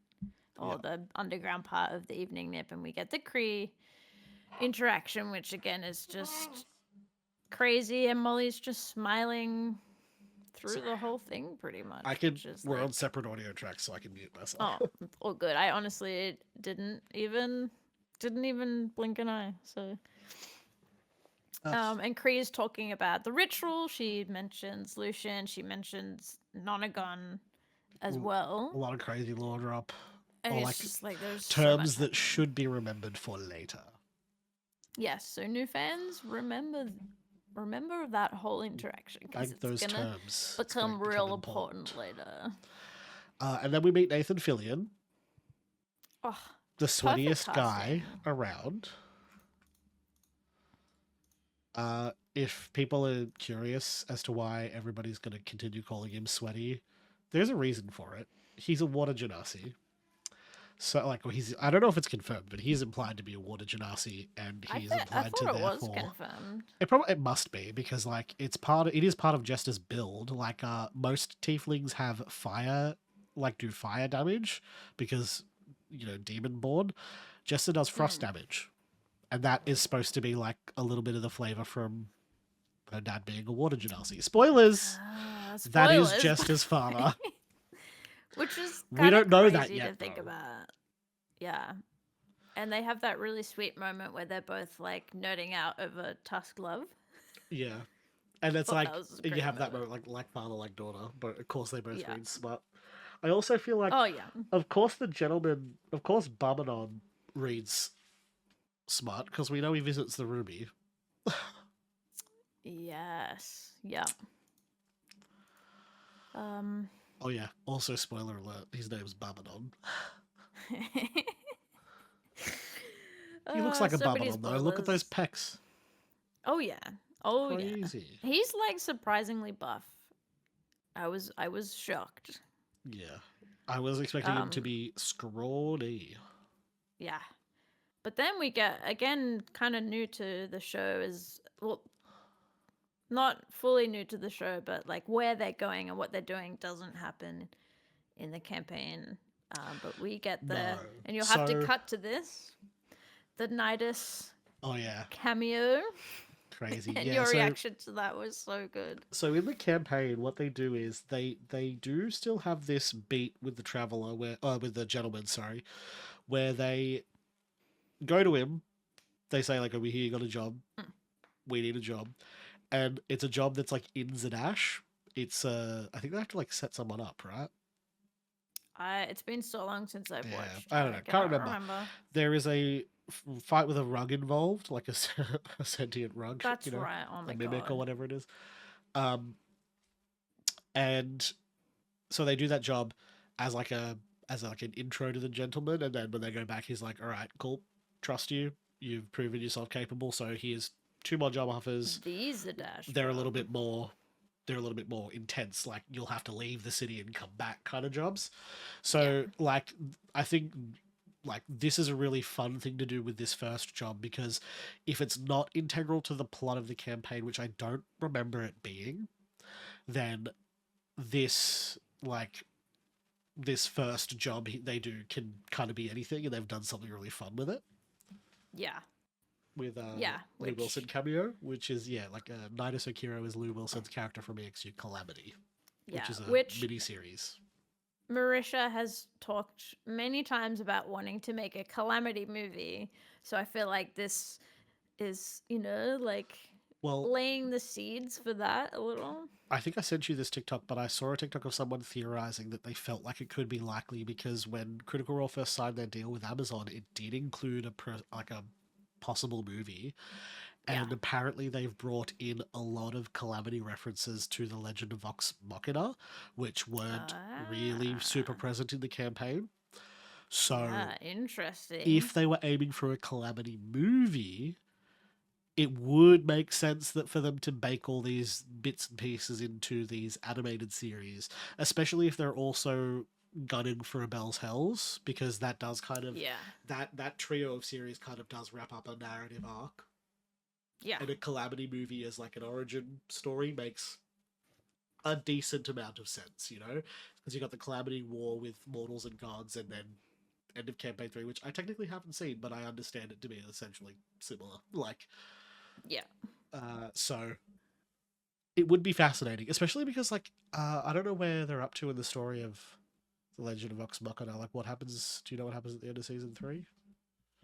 or the underground part of the evening nip, and we get the Kree interaction, which again is just crazy, and Molly's just smiling through the whole thing, pretty much. which is We're like- on separate audio tracks, so I can mute myself. Oh, all good. I honestly didn't even blink an eye. So, and Kree is talking about the ritual. She mentions Lucian. She mentions Nonagon as A well. lot of crazy lore drop. And or it's like just like there's so terms much that happening. should be remembered for later. Yes, so new fans remember that whole interaction because Like it's those gonna terms. It's become going to real important later. And then we meet Nathan Fillion, Oh, the perfect sweatiest guy casting. around. If people are curious as to why everybody's going to continue calling him sweaty, there's a reason for it. He's a water genasi. So, like, I don't know if it's confirmed, but he's implied to be a water genasi, and I he's implied to thought it was therefore. confirmed. It must be because like it is part of Jester's build. Like most tieflings have fire, like do fire damage because demon born. Jester does frost damage, and that is supposed to be like a little bit of the flavor from her dad being a water genasi. Spoilers. That is Spoilers. Jester's father. Which is We kind of don't know crazy that yet, to think though. about. Yeah. And they have that really sweet moment where they're both like nerding out over Tusk Love. Yeah. And it's Thought like that was a you great have that moment. moment like father, like daughter, but of course they both Yeah. read smart. I also feel like Oh yeah. of course Barmanon reads smart because we know he visits the Ruby. Yes. Yeah. Oh yeah. Also, spoiler alert: his name's Barmanon. He looks like a so many Barmanon though. Look at those spoilers. pecs. Oh yeah. Oh Crazy. yeah. He's like surprisingly buff. I was shocked. Yeah. I was expecting him to be scrawny. Yeah. But then we get, again, kind of new to the show is, well, not fully new to the show, but like where they're going and what they're doing doesn't happen in the campaign. But we get the, No. and you'll have to So- cut to this, the Nidus Oh yeah. cameo. Crazy. And Yeah. your So reaction to that was so good. So in the campaign, what they do is they do still have this beat with the traveler, with the gentleman, sorry, where they go to him. They say like, "Over here, you got a job. We need a job," and it's a job that's like in Zadash. It's I think they have to like set someone up, right? It's been so long since I've Yeah, watched. I don't know. Can't remember. There is a fight with a rug involved, like a sentient rug. That's right. Oh my a mimic god. or whatever it is. And so they do that job as like an intro to the gentleman, and then when they go back, he's like, "All right, cool, trust you. You've proven yourself capable. So here's 2 more job offers. These are dash. They're a little bit more. They're a little bit more intense. Like you'll have to leave the city and come back, kind of jobs. So like I think." Like this is a really fun thing to do with this first job because if it's not integral to the plot of the campaign, which I don't remember it being, then this first job they do can kind of be anything, and they've done something really fun with it. Yeah. With which... Lou Wilson cameo, which is like Nidus Okiro is Lou Wilson's character from EXU Calamity, which is a mini-series. Marisha has talked many times about wanting to make a Calamity movie, so I feel like this is, laying the seeds for that a little. I think I sent you this TikTok, but I saw a TikTok of someone theorizing that they felt like it could be likely because when Critical Role first signed their deal with Amazon, it did include a possible movie. And apparently they've brought in a lot of Calamity references to the Legend of Vox Machina, which weren't really super present in the campaign. So, interesting. If they were aiming for a Calamity movie, it would make sense that for them to bake all these bits and pieces into these animated series, especially if they're also gunning for a Bell's Hells, because that does kind of that trio of series kind of does wrap up a narrative arc. Yeah. And a Calamity movie as like an origin story makes a decent amount of sense, because you got the Calamity War with mortals and gods, and then end of campaign 3, which I technically haven't seen, but I understand it to be essentially similar. So it would be fascinating, especially because I don't know where they're up to in the story of the Legend of Vox Machina. Like, what happens? Do you know what happens at the end of season 3?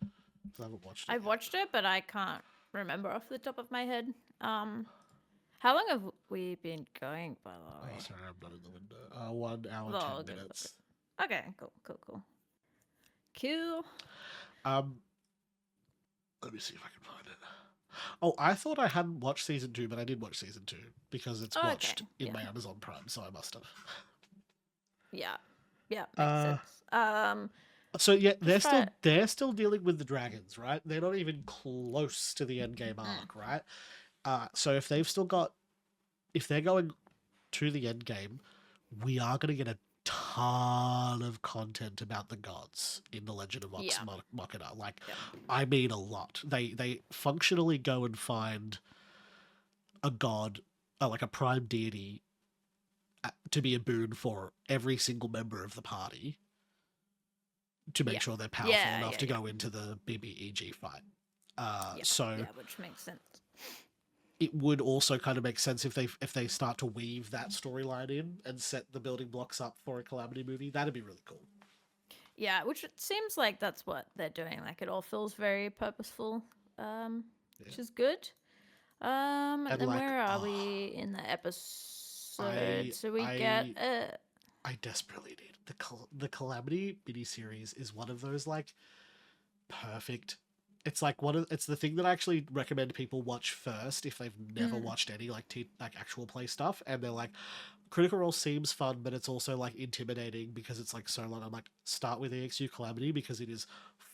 I haven't watched it. I've watched it, but I can't remember off the top of my head. How long have we been going, by the way? Oh, sorry, I'm not in the window. 1 hour, 10 minutes. Okay, cool. Cool. Let me see if I can find it. Oh, I thought I hadn't watched season 2, but I did watch season 2 because it's Okay, watched in yeah. my Amazon Prime, so I must have. Yeah. Yeah, makes Uh, sense. So yeah, try- they're still dealing with the dragons, right? They're not even close to the end game arc, right? So if they're going to the end game, we are going to get a ton of content about the gods in the Legend of Vox Yeah. Machina. Like, Yep. I mean a lot. They functionally go and find a god, like a prime deity, to be a boon for every single member of the party to make Yeah. sure they're powerful Yeah, enough yeah, to yeah. go into the BBEG fight. Yeah, So yeah, which makes sense. it would also kind of make sense if they start to weave that storyline in and set the building blocks up for a Calamity movie. That'd be really cool. Yeah, which it seems like that's what they're doing. Like it all feels very purposeful, which is good. And then like, where are we in the episode? So we I get I desperately need the Calamity miniseries is one of those like perfect. It's like it's the thing that I actually recommend people watch first if they've never watched any like actual play stuff, and they're like, Critical Role seems fun, but it's also like intimidating because it's like so long. I'm like, start with EXU Calamity because it is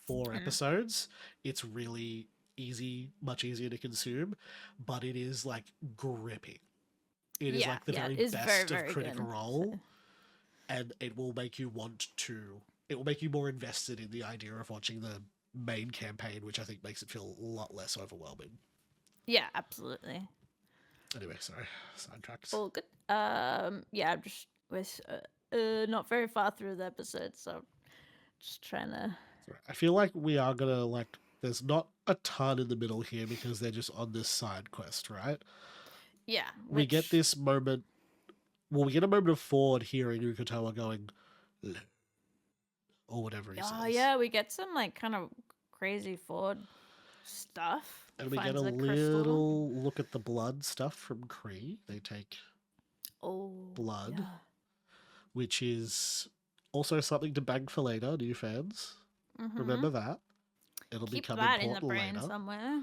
4 episodes. It's really easy, much easier to consume, but it is like gripping. It is like the very it's best very, of very Critical good, Role, so. and it will make you want to. It will make you more invested in the idea of watching the main campaign, which I think makes it feel a lot less overwhelming. Yeah, absolutely. Anyway, sorry, sidetracks. All good. Yeah, I'm just with not very far through the episode, so just trying to. I feel like we are gonna like. There's not a ton in the middle here because they're just on this side quest, right? Yeah, We get this moment. Well, we get a moment of Ford hearing Ukotoa going, or whatever he says. Oh yeah, we get some like kind of crazy Ford stuff. And we get a Finds little look at the blood stuff from Kree. They take blood, yeah. which is also something to bang for later, new fans. Remember that. It'll Keep become that important in the brain later. somewhere.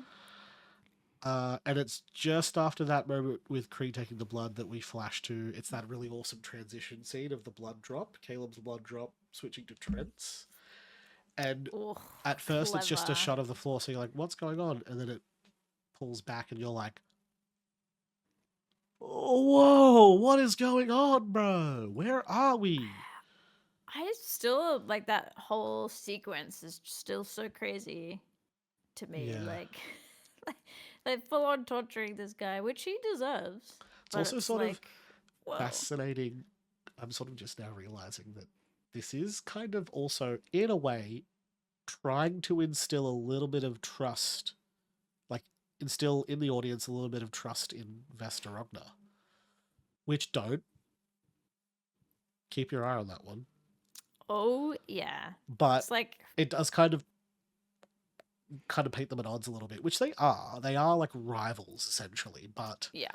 And it's just after that moment with Kree taking the blood that we flash to. It's that really awesome transition scene of the blood drop, Caleb's blood drop, switching to Trent's. And at first it's just a shot of the floor, so you're like, what's going on? And then it pulls back and you're like, oh, whoa, what is going on, bro? Where are we? I still like that whole sequence is still so crazy to me. Yeah. Like they're full on torturing this guy, which he deserves. It's also sort like, of fascinating. I'm sort of just now realizing that this is kind of also, in a way, trying to instill a little bit of trust, like instill in the audience a little bit of trust in Vestarogna, which don't. Keep your eye on that one. Oh yeah, But it's like it does kind of paint them at odds a little bit, which they are. They are like rivals essentially, but yeah,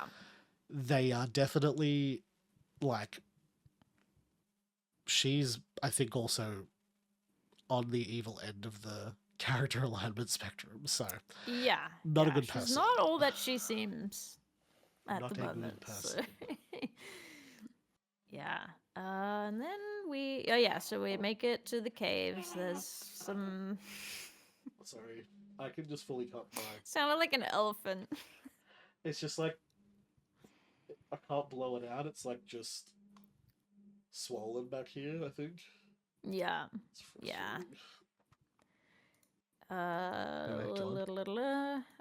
they are definitely like, she's, I think, also on the evil end of the character alignment spectrum. So yeah, not a good person. She's not all that she seems at Not the a good moment. person. So. Yeah. And then so we make it to the caves. There's some. Sorry, I can just fully cut my. Sounded like an elephant. It's just like, I can't blow it out. It's like just swollen back here, I think. Yeah. It's Yeah. Anyway,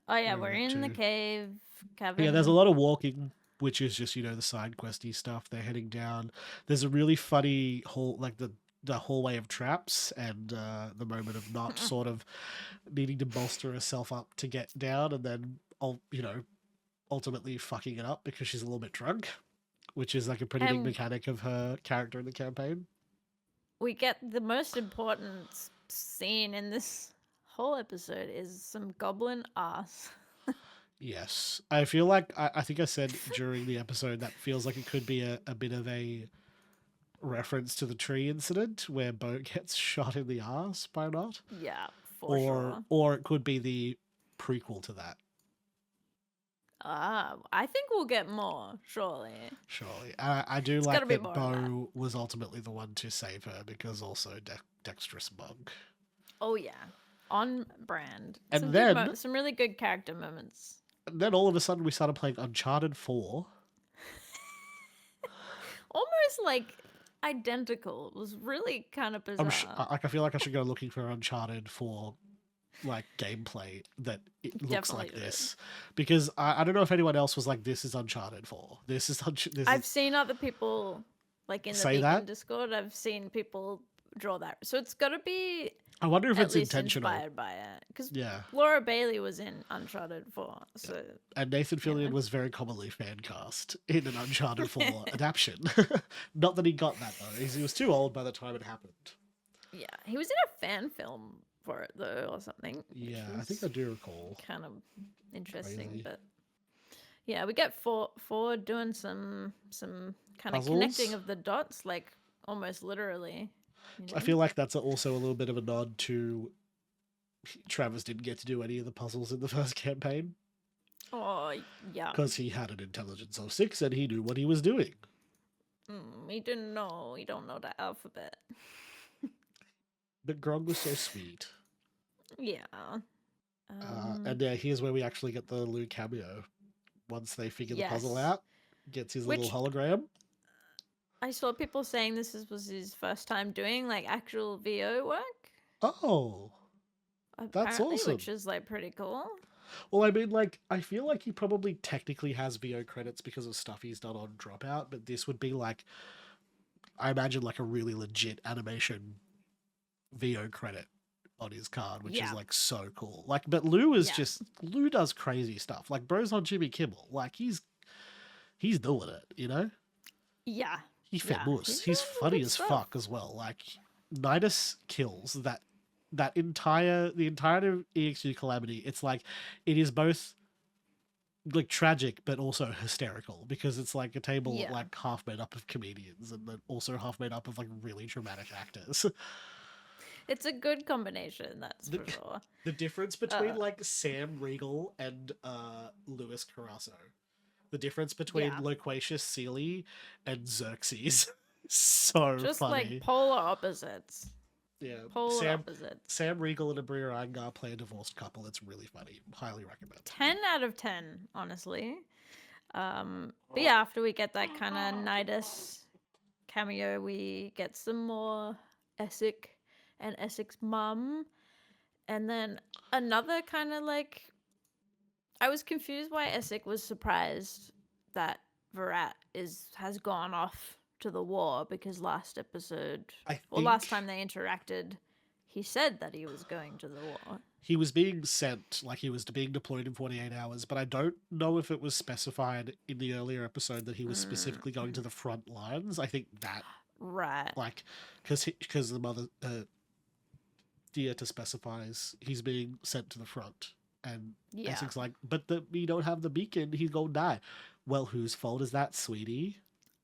Oh yeah, Where we're are we up in the to? cave. Kevin. Yeah, there's a lot of walking, which is just, the side questy stuff. They're heading down. There's a really funny like the hallway of traps and the moment of not sort of needing to bolster herself up to get down, and then ultimately fucking it up because she's a little bit drunk, which is like a pretty big mechanic of her character in the campaign. We get the most important scene in this whole episode is some goblin ass. Yes. I feel like, I think I said during the episode that feels like it could be a bit of a reference to the tree incident where Bo gets shot in the ass by Not, Yeah, for sure. or it could be the prequel to that. I think we'll get more, surely. Surely, I do It's like gotta be that more of that. Bo was ultimately the one to save her because also dexterous monk. Oh yeah, on brand. And Some then- some really good character moments. And then all of a sudden we started playing Uncharted 4. Almost like identical. It was really kind of bizarre. I feel like I should go looking for Uncharted 4 like gameplay that it looks Definitely like should. this, because I don't know if anyone else was like, this is Uncharted 4. This is I've seen other people like in the Say Beacon that? Discord. I've seen people draw that. So it's got to be I wonder if at it's least intentional. inspired by it, because Yeah, Laura Bailey was in Uncharted 4. So and Nathan Fillion Yeah. was very commonly fan cast in an Uncharted 4 adaptation. Not that he got that though. He was too old by the time it happened. yeah, he was in a fan film for it though, or something. Yeah, I think I do recall. Kind of interesting, Crazy. but yeah, we get four doing some kind of Puzzles? connecting of the dots, like almost literally. You I know? feel like that's also a little bit of a nod to Travis didn't get to do any of the puzzles in the first campaign Oh yeah, because he had an intelligence of 6 and he knew what he was doing. he didn't know. He don't know the alphabet. But Grog was so sweet. Yeah. And yeah, here's where we actually get the Lou cameo. Once they figure the puzzle Yes. out, gets his little Which- hologram. I saw people saying was his first time doing like actual VO work. Oh, Apparently, awesome. which is like pretty cool. well, I mean, like, I feel like he probably technically has VO credits because of stuff he's done on Dropout, but this would be like, I imagine, like a really legit animation VO credit on his card, which Yeah. is like so cool. Like, but Lou is Yeah. just, Lou does crazy stuff. Like, bro's on Jimmy Kimmel. Like, he's doing it, you know? Yeah. He's Yeah, famous. he's He's doing funny good as stuff. fuck as well. Like, Nidus kills the entire EXU Calamity. It's like, it is both like tragic but also hysterical, because it's like a table Yeah. like half made up of comedians and then also half made up of like really dramatic actors. It's a good combination, that's for sure. The difference between Uh. like Sam Riegel and Louis Carasso. The difference between Yeah. Loquacious Sealy and Xerxes. So Just funny. like polar opposites. Yeah. Polar opposites. Sam Riegel and Abria Angar play a divorced couple. It's really funny. Highly recommend. 10 out of 10, honestly. But yeah, after we get that kind of Nidus cameo, we get some more Essex and Essex mum. And then another kind of like, I was confused why Essex was surprised that Virat has gone off to the war, because last episode, last time they interacted, he said that he was going to the war. He was being sent, like he was being deployed in 48 hours, but I don't know if it was specified in the earlier episode that he was specifically going to the front lines. I think that, Right. like, because the mother, Dieta specifies he's being sent to the front. And Yeah. Essex like, but we don't have the beacon, he's gonna die. Well, whose fault is that, sweetie?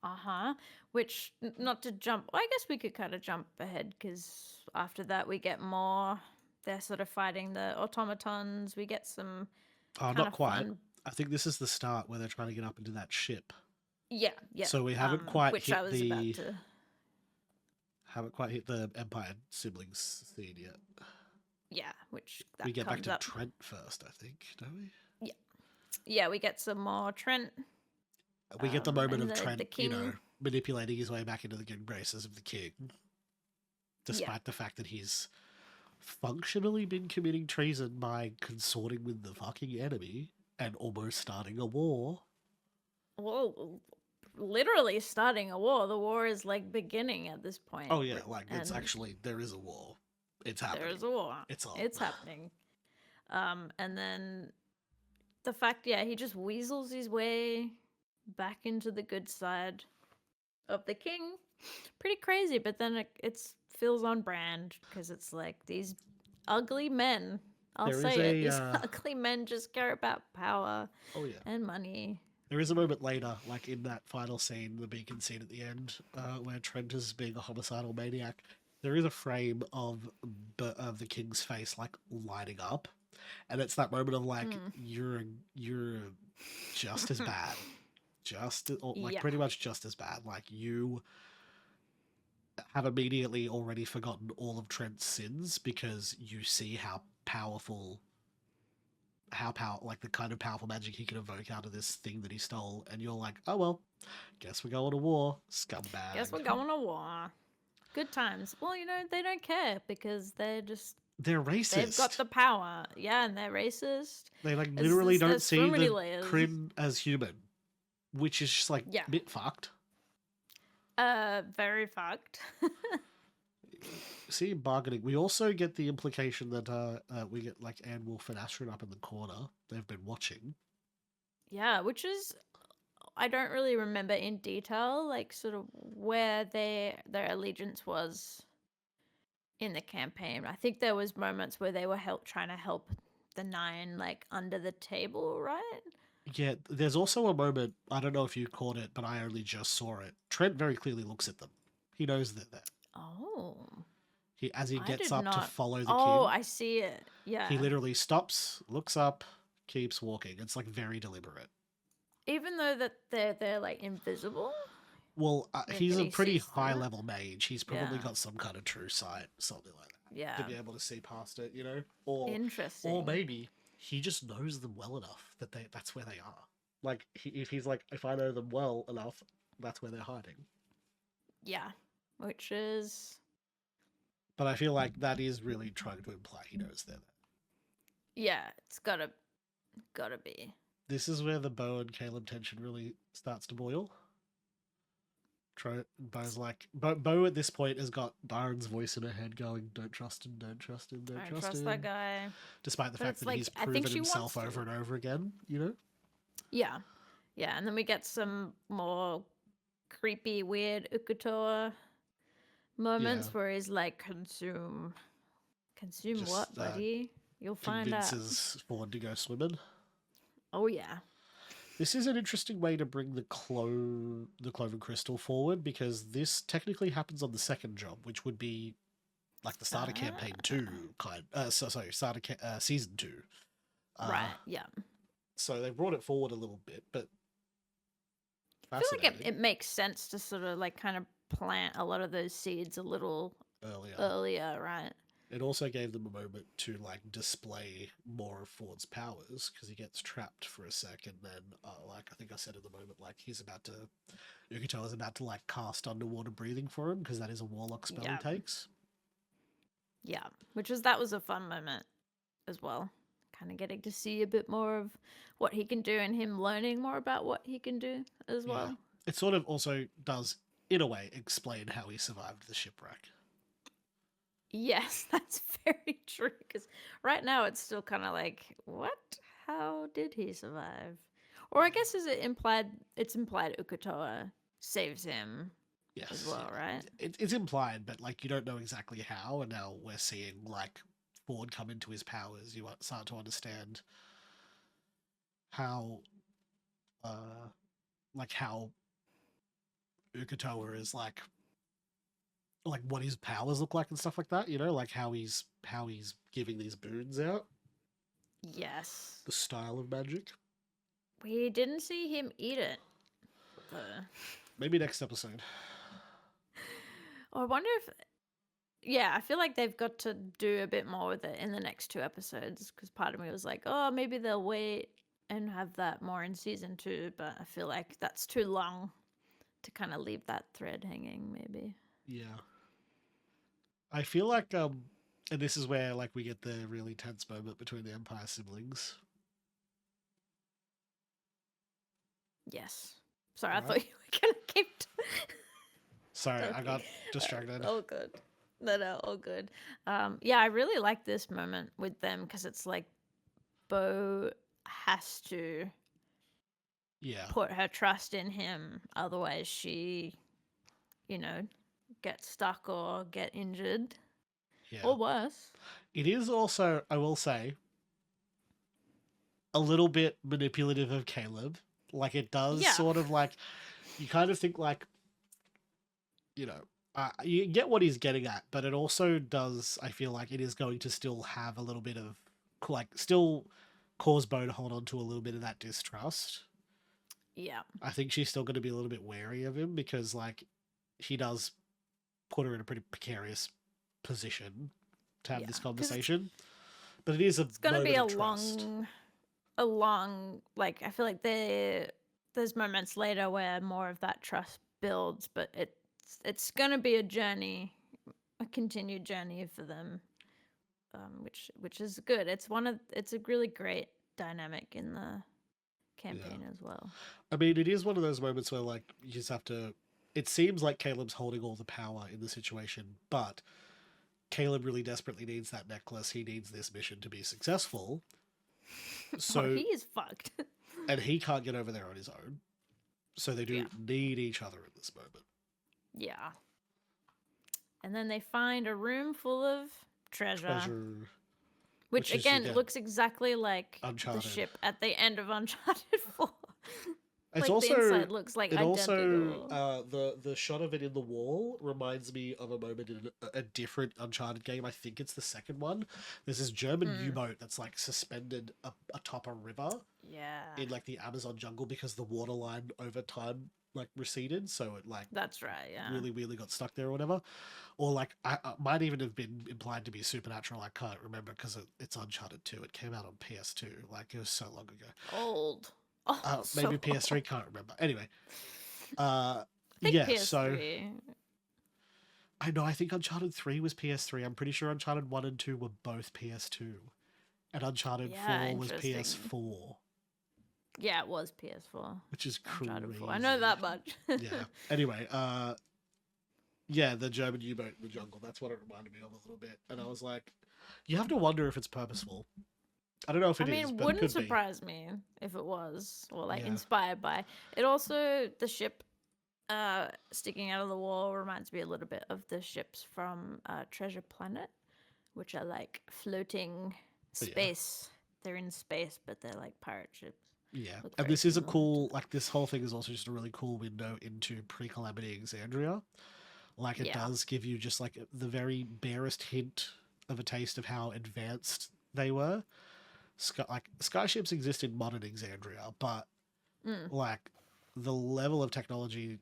Uh-huh. Which, not to jump, I guess we could kind of jump ahead, because after that we get more, they're sort of fighting the automatons. We get some Oh, kinda not quite. fun- I think this is the start where they're trying to get up into that ship. Yeah. So we haven't quite which hit I was about to... haven't quite hit the Empire siblings scene yet. Yeah, which that We get back comes to up. Trent first, I think, don't we? Yeah, we get some more Trent. We get the moment and of the Trent, king. manipulating his way back into the good graces of the king, despite the fact that he's functionally been committing treason by consorting with the fucking enemy and almost starting a war. Well, literally starting a war. The war is like beginning at this point. Oh yeah, like it's And actually, there is a war. It's happening. There's a war. It's on. It's happening. And then the fact, he just weasels his way back into the good side of the king. Pretty crazy, but then it feels on brand, because it's like these ugly men. I'll There is say it. These a, ugly men just care about power Oh yeah. and money. There is a moment later, like in that final scene, the beacon scene at the end, where Trent is being a homicidal maniac. There is a frame of the king's face like lighting up, and it's that moment of like you're just as bad, or like Yeah. pretty much just as bad. Like you have immediately already forgotten all of Trent's sins because you see how powerful like the kind of powerful magic he can evoke out of this thing that he stole, and you're like, oh well, guess we're going to war, scumbag. Guess we're going to war. Good times. Well, they don't care because they're racist. they've got the power. Yeah, and they're racist. They like literally don't there's see so many the layers. Kryn as human, which is just like Yeah. a bit fucked. Very fucked. See, bargaining. We also get the implication that we get like Anne Wolf and Astrid up in the corner. They've been watching. Yeah, which is I don't really remember in detail, like sort of where their allegiance was in the campaign. I think there was moments where they were trying to help the Nine like under the table, right? Yeah, there's also a moment, I don't know if you caught it, but I only just saw it. Trent very clearly looks at them. He knows they're there. Oh. As he I gets did up to not- follow the Oh, king, I see it. Yeah. he literally stops, looks up, keeps walking. It's like very deliberate. Even though that they're like invisible. Well, Yeah, he's but a he pretty sees through it. high-level mage. He's probably Yeah. got some kind of true sight, something like that, Yeah. to be able to see past it, Or Interesting. Or maybe he just knows them well enough that that's where they are. Like, if I know them well enough, that's where they're hiding. Yeah. Which is But I feel like that is really trying to imply he knows they're there. yeah, it's gotta be. This is where the Bo and Caleb tension really starts to boil. Bo's like, Bo at this point has got Byron's voice in her head going, don't trust him, don't trust him, don't trust him. that guy. Despite the But fact it's that like, he's I think proven she himself wants to. over and over again, Yeah. Yeah, and then we get some more creepy, weird Ukutoa moments Yeah. where he's like, consume Just, what, buddy? You'll find out. Convinces Ford to go swimming. Oh yeah. This is an interesting way to bring the Cloven Crystal forward, because this technically happens on the second job, which would be like the start of campaign 2, season 2. Right, yeah. So they brought it forward a little bit, but I feel like it makes sense to sort of like kind of plant a lot of those seeds a little earlier, right? It also gave them a moment to like display more of Ford's powers, because he gets trapped for a second. Then, like I think I said in the moment, like Ukuto is about to like cast underwater breathing for him, because that is a warlock spell he takes. Yeah, that was a fun moment as well. Kind of getting to see a bit more of what he can do and him learning more about what he can do as well. Yeah. It sort of also does, in a way, explain how he survived the shipwreck. Yes, that's very true. Because right now it's still kind of like, what? How did he survive? Or I guess it's implied Ukutoa saves him as well, right? It's implied, but like you don't know exactly how, and now we're seeing like Ford come into his powers. You start to understand how Ukutoa is like what his powers look like and stuff like that, like how he's giving these boons out. Yes. The style of magic. We didn't see him eat it. Maybe next episode. Oh, I wonder if... Yeah, I feel like they've got to do a bit more with it in the next 2 episodes, because part of me was like, oh, maybe they'll wait and have that more in season 2, but I feel like that's too long to kind of leave that thread hanging, maybe. Yeah. I feel like, and this is where like we get the really tense moment between the Empire siblings. Yes. Sorry, I thought you were going to keep... Sorry, Okay. I got distracted. All good. No, all good. Yeah, I really like this moment with them, because it's like Bo has to put her trust in him, otherwise she, get stuck or get injured. Yeah. Or worse. It is also, I will say, a little bit manipulative of Caleb Like it does Yeah. sort of like, you kind of think like, you know, you get what he's getting at, but it also does, I feel like it is going to still have a little bit of, like, still cause Bo to hold on to a little bit of that distrust. Yeah. I think she's still going to be a little bit wary of him because, like, he does put her in a pretty precarious position to have Yeah, this 'cause conversation. But it is a It's gonna moment be a of trust. long like I feel like there's moments later where more of that trust builds, but it's gonna be a journey, a continued journey for them, which is good. It's a really great dynamic in the campaign as well. I mean, it is one of those moments where, like, you just have to. It seems like Caleb's holding all the power in the situation, but Caleb really desperately needs that necklace. He needs this mission to be successful. So, he is fucked. and he can't get over there on his own. So they do Yeah. need each other in this moment. Yeah. And then they find a room full of treasure. Which is, again again, looks exactly like Uncharted. the ship at the end of Uncharted 4. It's like also, the inside looks like it identical. also the shot of it in the wall reminds me of a moment in a different Uncharted game. I think it's the second one. There's this German U-boat that's like suspended atop a river Yeah. in like the Amazon jungle because the water line over time like receded, so it like That's right, yeah. really weirdly got stuck there or whatever. Or like I might even have been implied to be supernatural. I can't remember because it's Uncharted 2. It came out on PS2. Like it was so long ago. Old. Oh, Maybe so PS3, old. can't remember. Anyway, I think yeah, PS3. so I think Uncharted 3 was PS3. I'm pretty sure Uncharted 1 and 2 were both PS2. And Uncharted Yeah, 4 was interesting. PS4, Yeah, it was PS4. which is crazy. Uncharted 4. I know that much. Yeah. Anyway, yeah, the German U-boat in the jungle. That's what it reminded me of a little bit. And I was like, you have to wonder if it's purposeful. I don't know if it is, but it wouldn't could be. surprise me if it was, or like Yeah. inspired by it. Also, the ship sticking out of the wall reminds me a little bit of the ships from Treasure Planet, which are like floating space. They're in space, but they're like pirate ships. Yeah, Look and very this is a similar to cool, like, this whole thing is also just a really cool window into pre-Calamity Exandria. Like, it Yeah. does give you just, like, the very barest hint of a taste of how advanced they were. Skyships exist in modern Exandria, but, like, the level of technology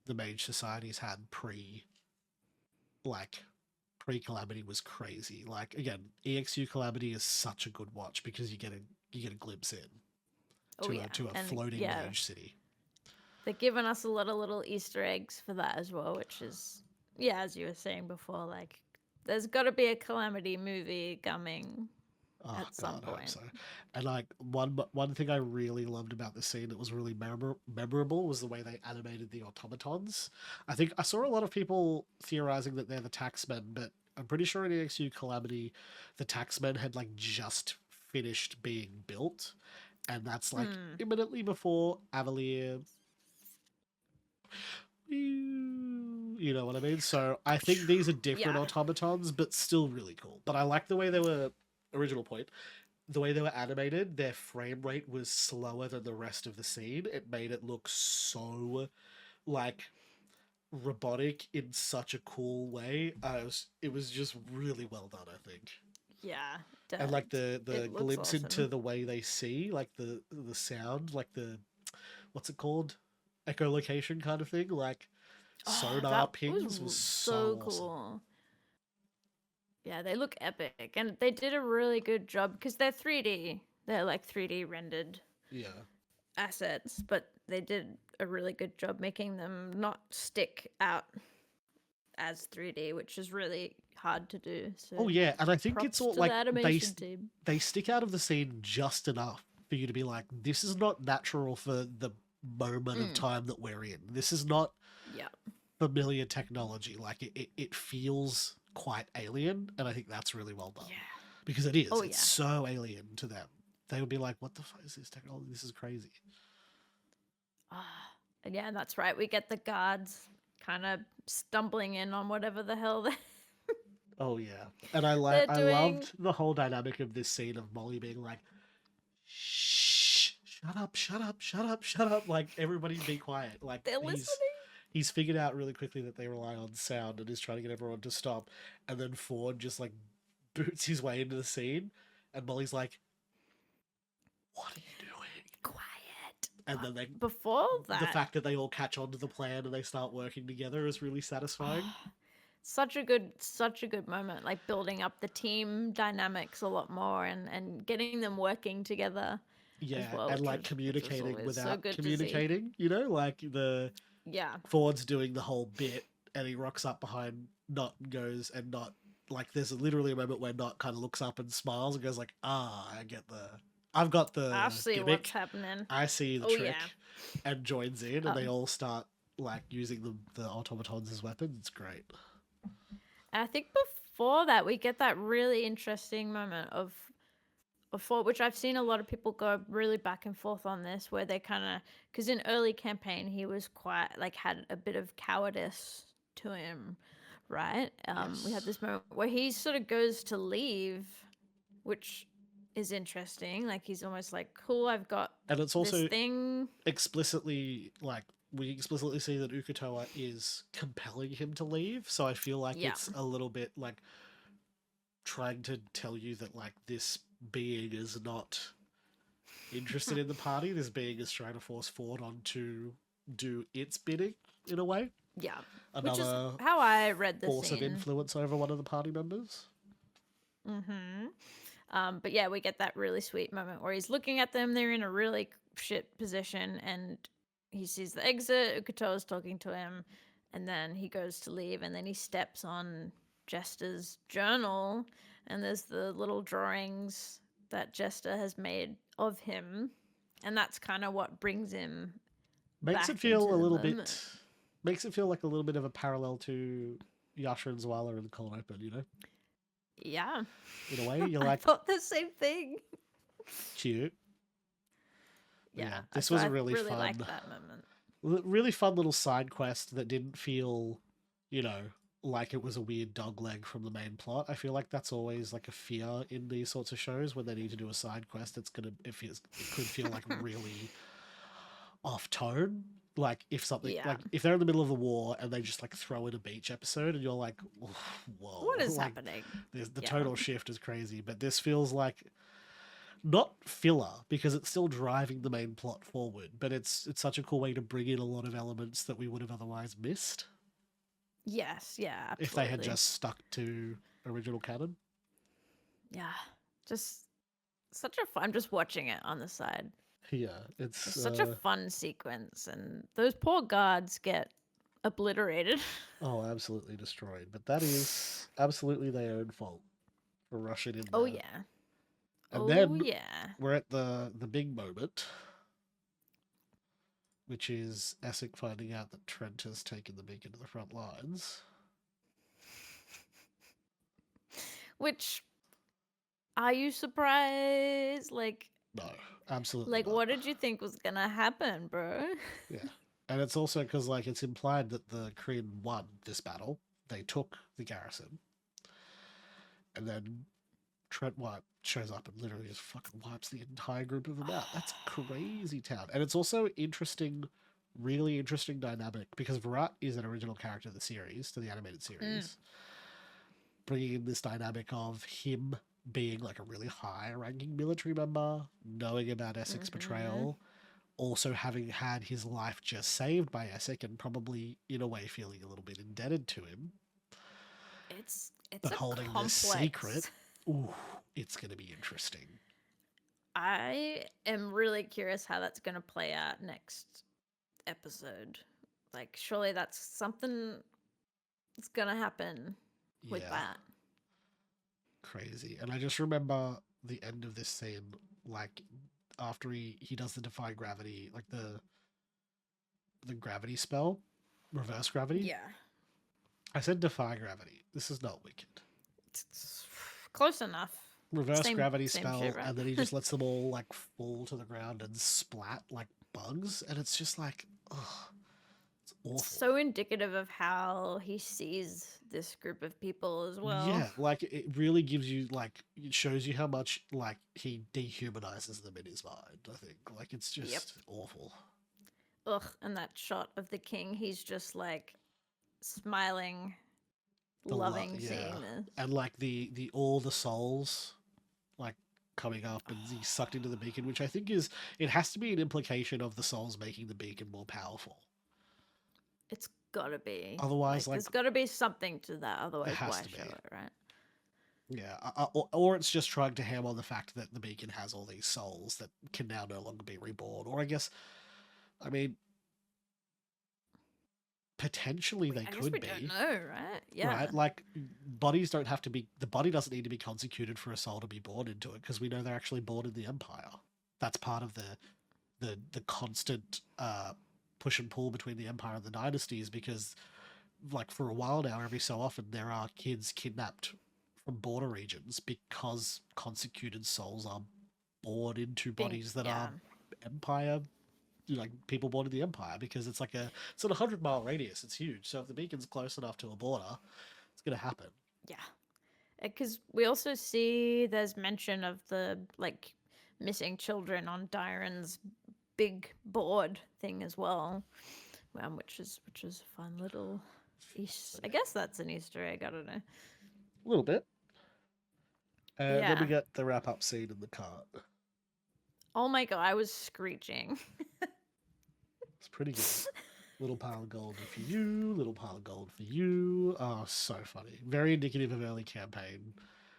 the Mage Societies had pre-Calamity was crazy. Like, again, EXU Calamity is such a good watch because you get a glimpse in to a And, floating yeah, mage city. they're giving us a lot of little Easter eggs for that as well, which is, yeah, as you were saying before, like, there's got to be a Calamity movie coming at some I hope point. so. And like one thing I really loved about this scene that was really memorable was the way they animated the automatons. I think I saw a lot of people theorizing that they're the taxmen, but I'm pretty sure in EXU Calamity, the taxmen had like just finished being built, and that's like imminently before Avalier. You know what I mean? So I think these are different Yeah. automatons, but still really cool. But I like the way they were, original point, the way they were animated. Their frame rate was slower than the rest of the scene. It made it look so like robotic in such a cool way. It was just really well done, I think. Yeah. And like the it looks glimpse awesome. into the way they see, like the sound, like the, what's it called, echolocation kind of thing, like sonar that pings was so awesome. Yeah, they look epic, and they did a really good job because they're 3D. They're like 3D rendered assets, but they did a really good job making them not stick out as 3D, which is really hard to do. So Oh yeah, and I think it's all props to like the animation team. they stick out of the scene just enough for you to be like, this is not natural for the moment of time that we're in. This is not familiar technology. Like it feels quite alien, and I think that's really well done. Yeah. Because it is. Oh, it's so alien to them. They would be like, what the fuck is this technology? This is crazy. And yeah, that's right. We get the guards kind of stumbling in on whatever the hell they Oh yeah. And I They're doing- loved the whole dynamic of this scene of Molly being like, shh, shut up, shut up, shut up, shut up. Like, everybody be quiet. Like, They're listening. he's figured out really quickly that they rely on sound and is trying to get everyone to stop. And then Ford just, like, boots his way into the scene. And Molly's like, what are you doing? Quiet. And then Before the that, fact that they all catch on to the plan and they start working together is really satisfying. such a good moment, like building up the team dynamics a lot more and getting them working together Yeah, as well. and which like was communicating always so without good to see. communicating, you know, like the Yeah. Ford's doing the whole bit and he rocks up behind Not and goes and Not, like, there's literally a moment where Not kind of looks up and smiles and goes like, I've got the I see gimmick, what's happening. I see the Oh, trick, yeah. and joins in and they all start like using the automatons as weapons. It's great. And I think before that, we get that really interesting moment of Ford, which I've seen a lot of people go really back and forth on this, where they kind of, because in early campaign, he was quite, like, had a bit of cowardice to him, right? We had this moment where he sort of goes to leave, which is interesting. Like, he's almost like, cool, I've got And it's also this thing. explicitly, like, we explicitly see that Ukatoa is compelling him to leave. So I feel like Yeah. it's a little bit like trying to tell you that, like, this being is not interested in the party. This being is trying to force Ford on to do its bidding in a way. Yeah. Another Which is how I read the force of scene. influence over one of the party members. But yeah, we get that really sweet moment where he's looking at them. They're in a really shit position, and he sees the exit. Ukatoa's talking to him, and then he goes to leave, and then he steps on Jester's journal, and there's the little drawings that Jester has made of him, and that's kind of what brings him. Makes back it feel into a the little moment. bit. Makes it feel like a little bit of a parallel to Yasha and Zwala in the Cold Open, you know? Yeah, In a way, you're I like, thought the same thing. cute. Yeah, this so was I a really fun, like that moment. really fun little side quest that didn't feel, you know, like it was a weird dogleg from the main plot. I feel like that's always like a fear in these sorts of shows when they need to do a side quest. It could feel like really off tone. Like if something, Yeah. like if they're in the middle of a war and they just like throw in a beach episode and you're like, whoa, What is like, happening? The Yeah. total shift is crazy. But this feels like not filler because it's still driving the main plot forward, but it's such a cool way to bring in a lot of elements that we would have otherwise missed Yes, yeah, absolutely. if they had just stuck to original canon. Yeah, just such a fun. I'm just watching it on the side. Yeah, it's It's such a fun sequence, and those poor guards get obliterated. oh, absolutely destroyed. But that is absolutely their own fault for rushing in Oh there. yeah. And oh then yeah. we're at the big moment, which is Essek finding out that Trent has taken the Beacon to the front lines. Which, are you surprised? Like, No, absolutely like not. what did you think was gonna happen, bro? Yeah. And it's also because, like, it's implied that the Kryn won this battle. They took the garrison. And then Trent White shows up and literally just fucking wipes the entire group of them out. That's crazy town. And it's also interesting, really interesting dynamic because Virat is an original character of the series, to the animated series. Bringing in this dynamic of him being like a really high ranking military member, knowing about Essek's betrayal, also having had his life just saved by Essek and probably in a way feeling a little bit indebted to him. It's But a holding complex... this secret, ooh, it's going to be interesting. I am really curious how that's gonna play out next episode. Like, surely that's something that's gonna happen with that. Crazy. And I just remember the end of this scene, like after he does the defy gravity, like the gravity spell, reverse gravity. Yeah. I said defy gravity. This is not Wicked. It's close enough. Reverse Same- gravity same spell, shit, right? and then he just lets them all like fall to the ground and splat like bugs, and it's just like, ugh, it's awful. So indicative of how he sees this group of people as well. Yeah, like it really gives you like it shows you how much like he dehumanizes them in his mind. I think like it's just awful. Ugh, and that shot of the king, he's just like smiling, loving seeing this. And like the all the souls like coming up and he's sucked into the beacon, which I think is it has to be an implication of the souls making the beacon more powerful. It's gotta be. Otherwise, like there's gotta be something to that. Otherwise, has why to show be. it, right? Yeah, or it's just trying to hammer on the fact that the beacon has all these souls that can now no longer be reborn. Or I guess, I mean, potentially they I guess could we be. don't know, right? Yeah. Right? Like, bodies don't have to be... The body doesn't need to be consecuted for a soul to be born into it, because we know they're actually born in the Empire. That's part of the constant push and pull between the Empire and the dynasties, because, like, for a while now, every so often, there are kids kidnapped from border regions because consecuted souls are born into bodies that are Empire... like people born in the Empire, because it's like it's an 100-mile radius. It's huge. So if the beacon's close enough to a border, it's going to happen. Yeah. Because we also see there's mention of the like missing children on Dyron's big board thing as well, which is a fun little I guess that's an Easter egg. I don't know. A little bit. And then we Yeah. get the wrap-up scene in the cart. Oh my god, I was screeching. It's pretty good. Little pile of gold for you, little pile of gold for you. Oh, so funny. Very indicative of early campaign.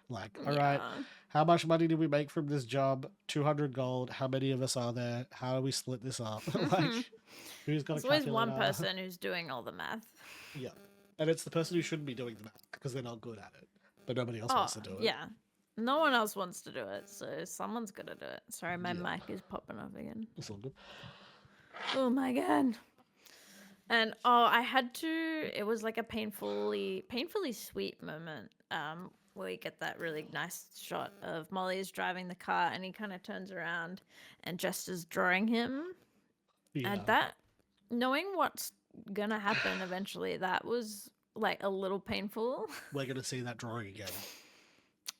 Like, all right, how much money did we make from this job? 200 gold. How many of us are there? How do we split this up? Like, who's got a calculator? There's always one person who's doing all the math. Yeah. And it's the person who shouldn't be doing the math because they're not good at it. But nobody else wants to do it. Yeah. No one else wants to do it, so someone's gonna do it. Sorry, my mic is popping up again. It's all good. Oh my god. And I had to. It was like a painfully sweet moment. Where you get that really nice shot of Molly's driving the car, and he kind of turns around, and Jester's drawing him. Yeah. And that, knowing what's gonna happen eventually, that was like a little painful. We're going to see that drawing again.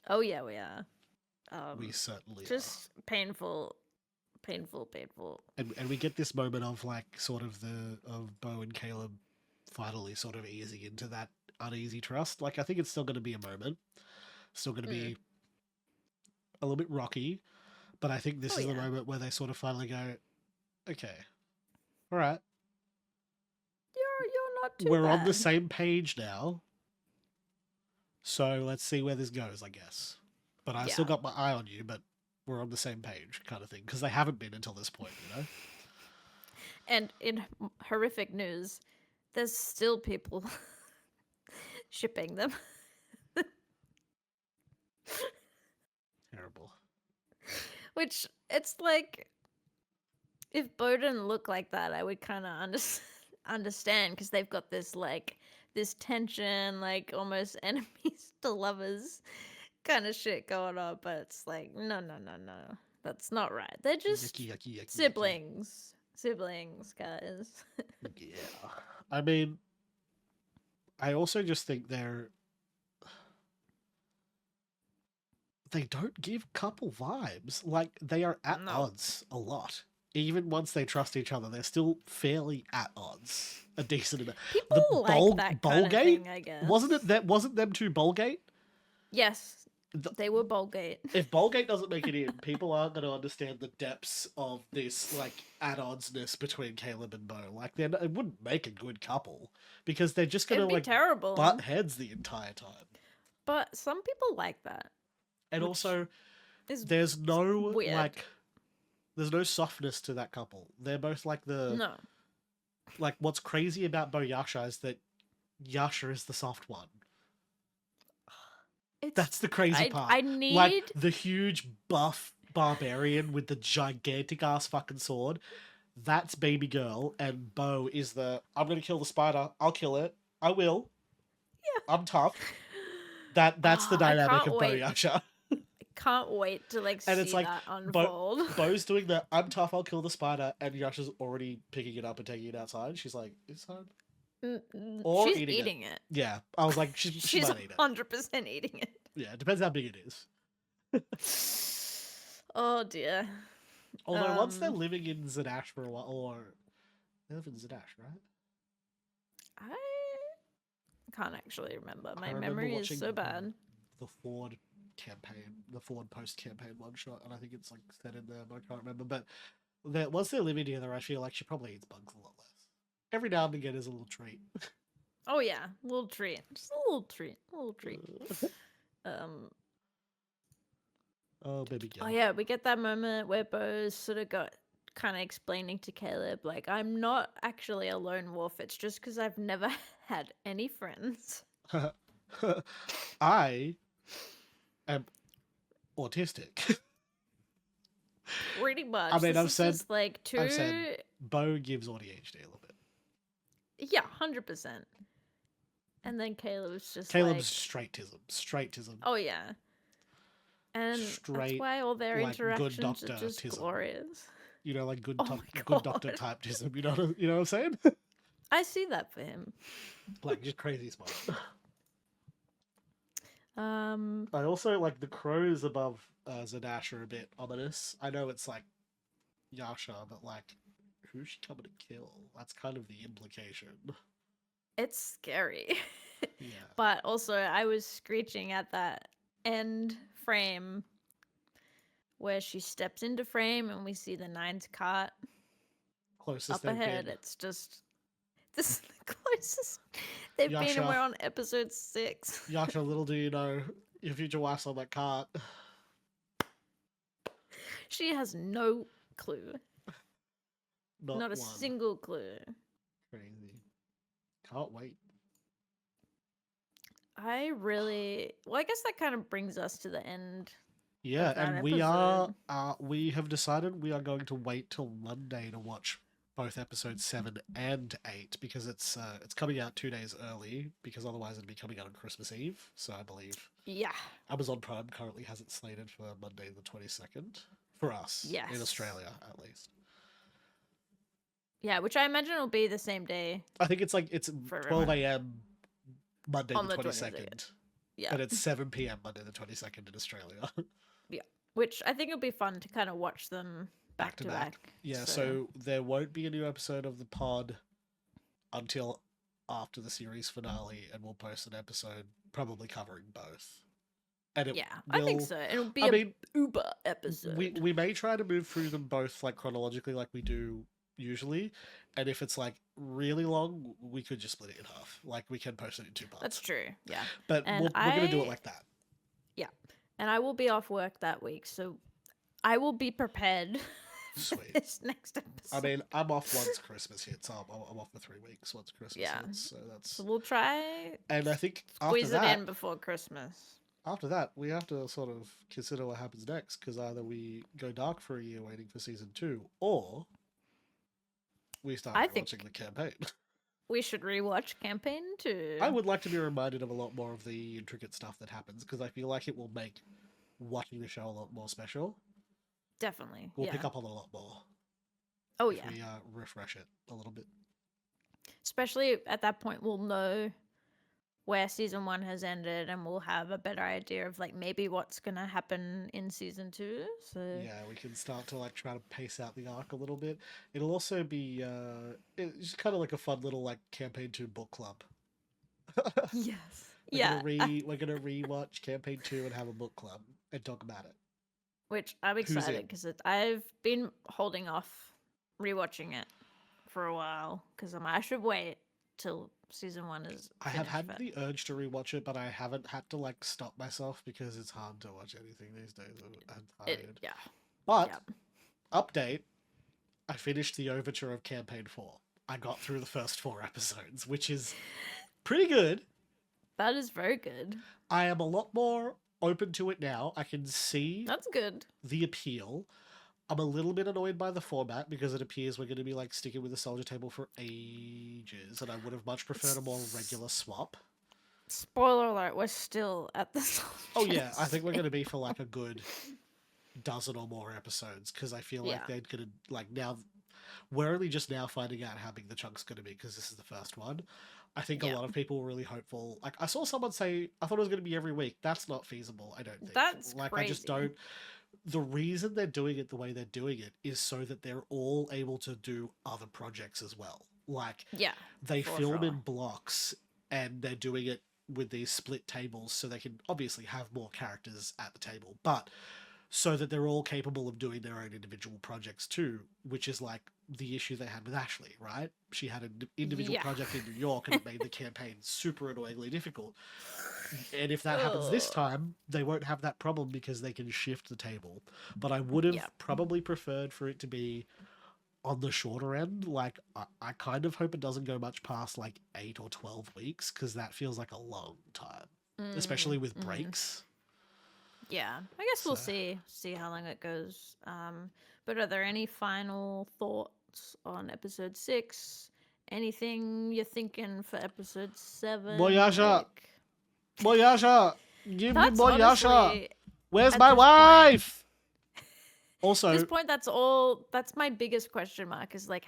Oh yeah, we are. We certainly just painful. And we get this moment of like sort of of Bo and Caleb finally sort of easing into that uneasy trust. Like I think it's still going to be a moment, still going to be a little bit rocky, but I think this is the moment where they sort of finally go, okay, all right, you're not too we're bad. on the same page now, so let's see where this goes, I guess. But I still got my eye on you, but we're on the same page kind of thing, because they haven't been until this point, you know? And in horrific news, there's still people shipping them. Terrible. Which, it's like, if Bo didn't look like that, I would kind of understand, because they've got this, like, this tension, like, almost enemies to lovers kind of shit going on, but it's like, no. That's not right. They're just yucky, siblings. Siblings, guys. Yeah. I mean, I also just think they don't give couple vibes. Like, they are at odds a lot. Even once they trust each other, they're still fairly at odds. A decent amount. People like that kind of thing, I guess. Wasn't them two Bolgate? Yes. They were Bolgate. If Bolgate doesn't make it in, people aren't going to understand the depths of this, like, at-oddsness between Caleb and Bo. Like, it wouldn't make a good couple, because they're just going to, like, terrible. butt heads the entire time. But some people like that. And also, there's no, like, there's no softness to that couple. They're both, like, No. Like, what's crazy about Bo Yasha is that Yasha is the soft one. That's the crazy part. I need... Like, the huge buff barbarian with the gigantic ass fucking sword, that's baby girl, and Bo is I'm gonna kill the spider, I'll kill it, I will. Yeah. I'm tough. That's the dynamic of Bo Yasha. I can't wait to, like, and see it's like, that unfold. Bo's doing I'm tough, I'll kill the spider, and Yasha's already picking it up and taking it outside. She's like, it's fine. Or she's eating it. eating it. Yeah, I was like, she She's might eat it. 100% eating it. Yeah, it depends how big it is. Oh dear. Although once they're Um, living in Zadash for a while, or they live in Zadash, right? I can't actually remember. I My remember memory is watching so bad. the Ford campaign, the Ford post-campaign one shot, and I think it's like set in there, but I can't remember. But once they're living together, I feel like she probably eats bugs a lot less. Every now and again is a little treat. Oh yeah, little treat. Just a little treat. A little treat. Um Oh, baby girl. Oh yeah, we get that moment where Bo's sort of got kind of explaining to Caleb, like, I'm not actually a lone wolf. It's just because I've never had any friends. I am autistic. Pretty much. I mean, This is just like I've said Bo gives ADHD a little bit. Yeah, 100%. And then Caleb's just Caleb's like, straightism. oh yeah. And that's Straight, why all their like, good interactions are just doctor-tism. glorious. You know, like good, Oh my good doctor God. typeism. You know what I'm saying? I see that for him. Like just crazy smart. Um, I also like the crows above Zadash are a bit ominous. I know it's like Yasha, but like, who's she coming to kill? That's kind of the implication. it's scary. Yeah. But also, I was screeching at that end frame where she steps into frame and we see the Nine's cart Closest up they've ahead. been. It's just this is the closest they've been, and Yasha. we're on episode 6. Yasha, little do you know, your future wife's on that cart. She has no clue. Not a one. single clue. Crazy. Can't wait. Well, I guess that kind of brings us to the end. Yeah, of that and we have decided we are going to wait till Monday to watch both episodes 7 and 8 because it's coming out 2 days early because otherwise it'd be coming out on Christmas Eve. So I believe Yeah. Amazon Prime currently has it slated for Monday the 22nd for us in Yes. Australia at least. Yeah, which I imagine will be the same day. I think it's 12 a.m. Monday On the the 22nd. Yeah. And it's 7 p.m. Monday the 22nd in Australia. Yeah. Which I think it'll be fun to kind of watch them back to back. Yeah, so there won't be a new episode of the pod until after the series finale, and we'll post an episode probably covering both. And I think so. It'll be an Uber episode. We may try to move through them both like chronologically like we do usually, and if it's like really long, we could just split it in half. Like we can post it in 2 parts. That's true. Yeah. But we're going to do it like that. Yeah. And I will be off work that week, so I will be prepared for Sweet. this next episode. I mean, I'm off once Christmas hits. I'm off for 3 weeks once Christmas hits. So that's. So we'll try. And I think squeeze it in before Christmas. After that, we have to sort of consider what happens next because either we go dark for a year waiting for season 2, or we start watching the campaign. We should rewatch campaign 2. I would like to be reminded of a lot more of the intricate stuff that happens because I feel like it will make watching the show a lot more special. Definitely. We'll pick up on a lot more. Oh, if yeah. we refresh it a little bit. Especially at that point, we'll know where season 1 has ended and we'll have a better idea of like maybe what's going to happen in season 2. So yeah, we can start to like try to pace out the arc a little bit. It'll also be it's just kind of like a fun little like campaign 2 book club. Yes. We're gonna rewatch campaign 2 and have a book club and talk about it. Which I'm excited because I've been holding off rewatching it for a while because I should wait till season 1 is. I have had the urge to rewatch it, but I haven't had to like stop myself because it's hard to watch anything these days. I'm tired. Yeah. But update, I finished the overture of campaign 4. I got through the first 4 episodes, which is pretty good. That is very good. I am a lot more open to it now. I can see That's good. the appeal. I'm a little bit annoyed by the format because it appears we're going to be like sticking with the soldier table for ages, and I would have much preferred a more regular swap. Spoiler alert, we're still at the soldier. Oh yeah, I think we're going to be for like a good dozen or more episodes because I feel like they're going to like now. we're only just now finding out how big the chunk's going to be because this is the first one. I think a Yeah. lot of people were really hopeful. Like, I saw someone say, I thought it was going to be every week. That's not feasible, I don't think. That's like, I just crazy. don't. The reason they're doing it the way they're doing it is so that they're all able to do other projects as well. Like, Yeah. they for film sure. in blocks and they're doing it with these split tables so they can obviously have more characters at the table, but so that they're all capable of doing their own individual projects too, which is like the issue they had with Ashley, right? She had an individual Yeah. project in New York and it made the campaign super annoyingly difficult. And if that happens this Ugh. time, they won't have that problem because they can shift the table. But I would have Yeah. probably preferred for it to be on the shorter end. Like, I kind of hope it doesn't go much past like 8 or 12 weeks because that feels like a long time, especially with breaks. Yeah, I guess we'll see how long it goes. But are there any final thoughts on episode 6? Anything you're thinking for episode 7? Moyasha! Moyasha! Give me That's Moyasha! honestly, Where's at my this point- wife? at Also, this point, that's all. That's my biggest question mark. Is like,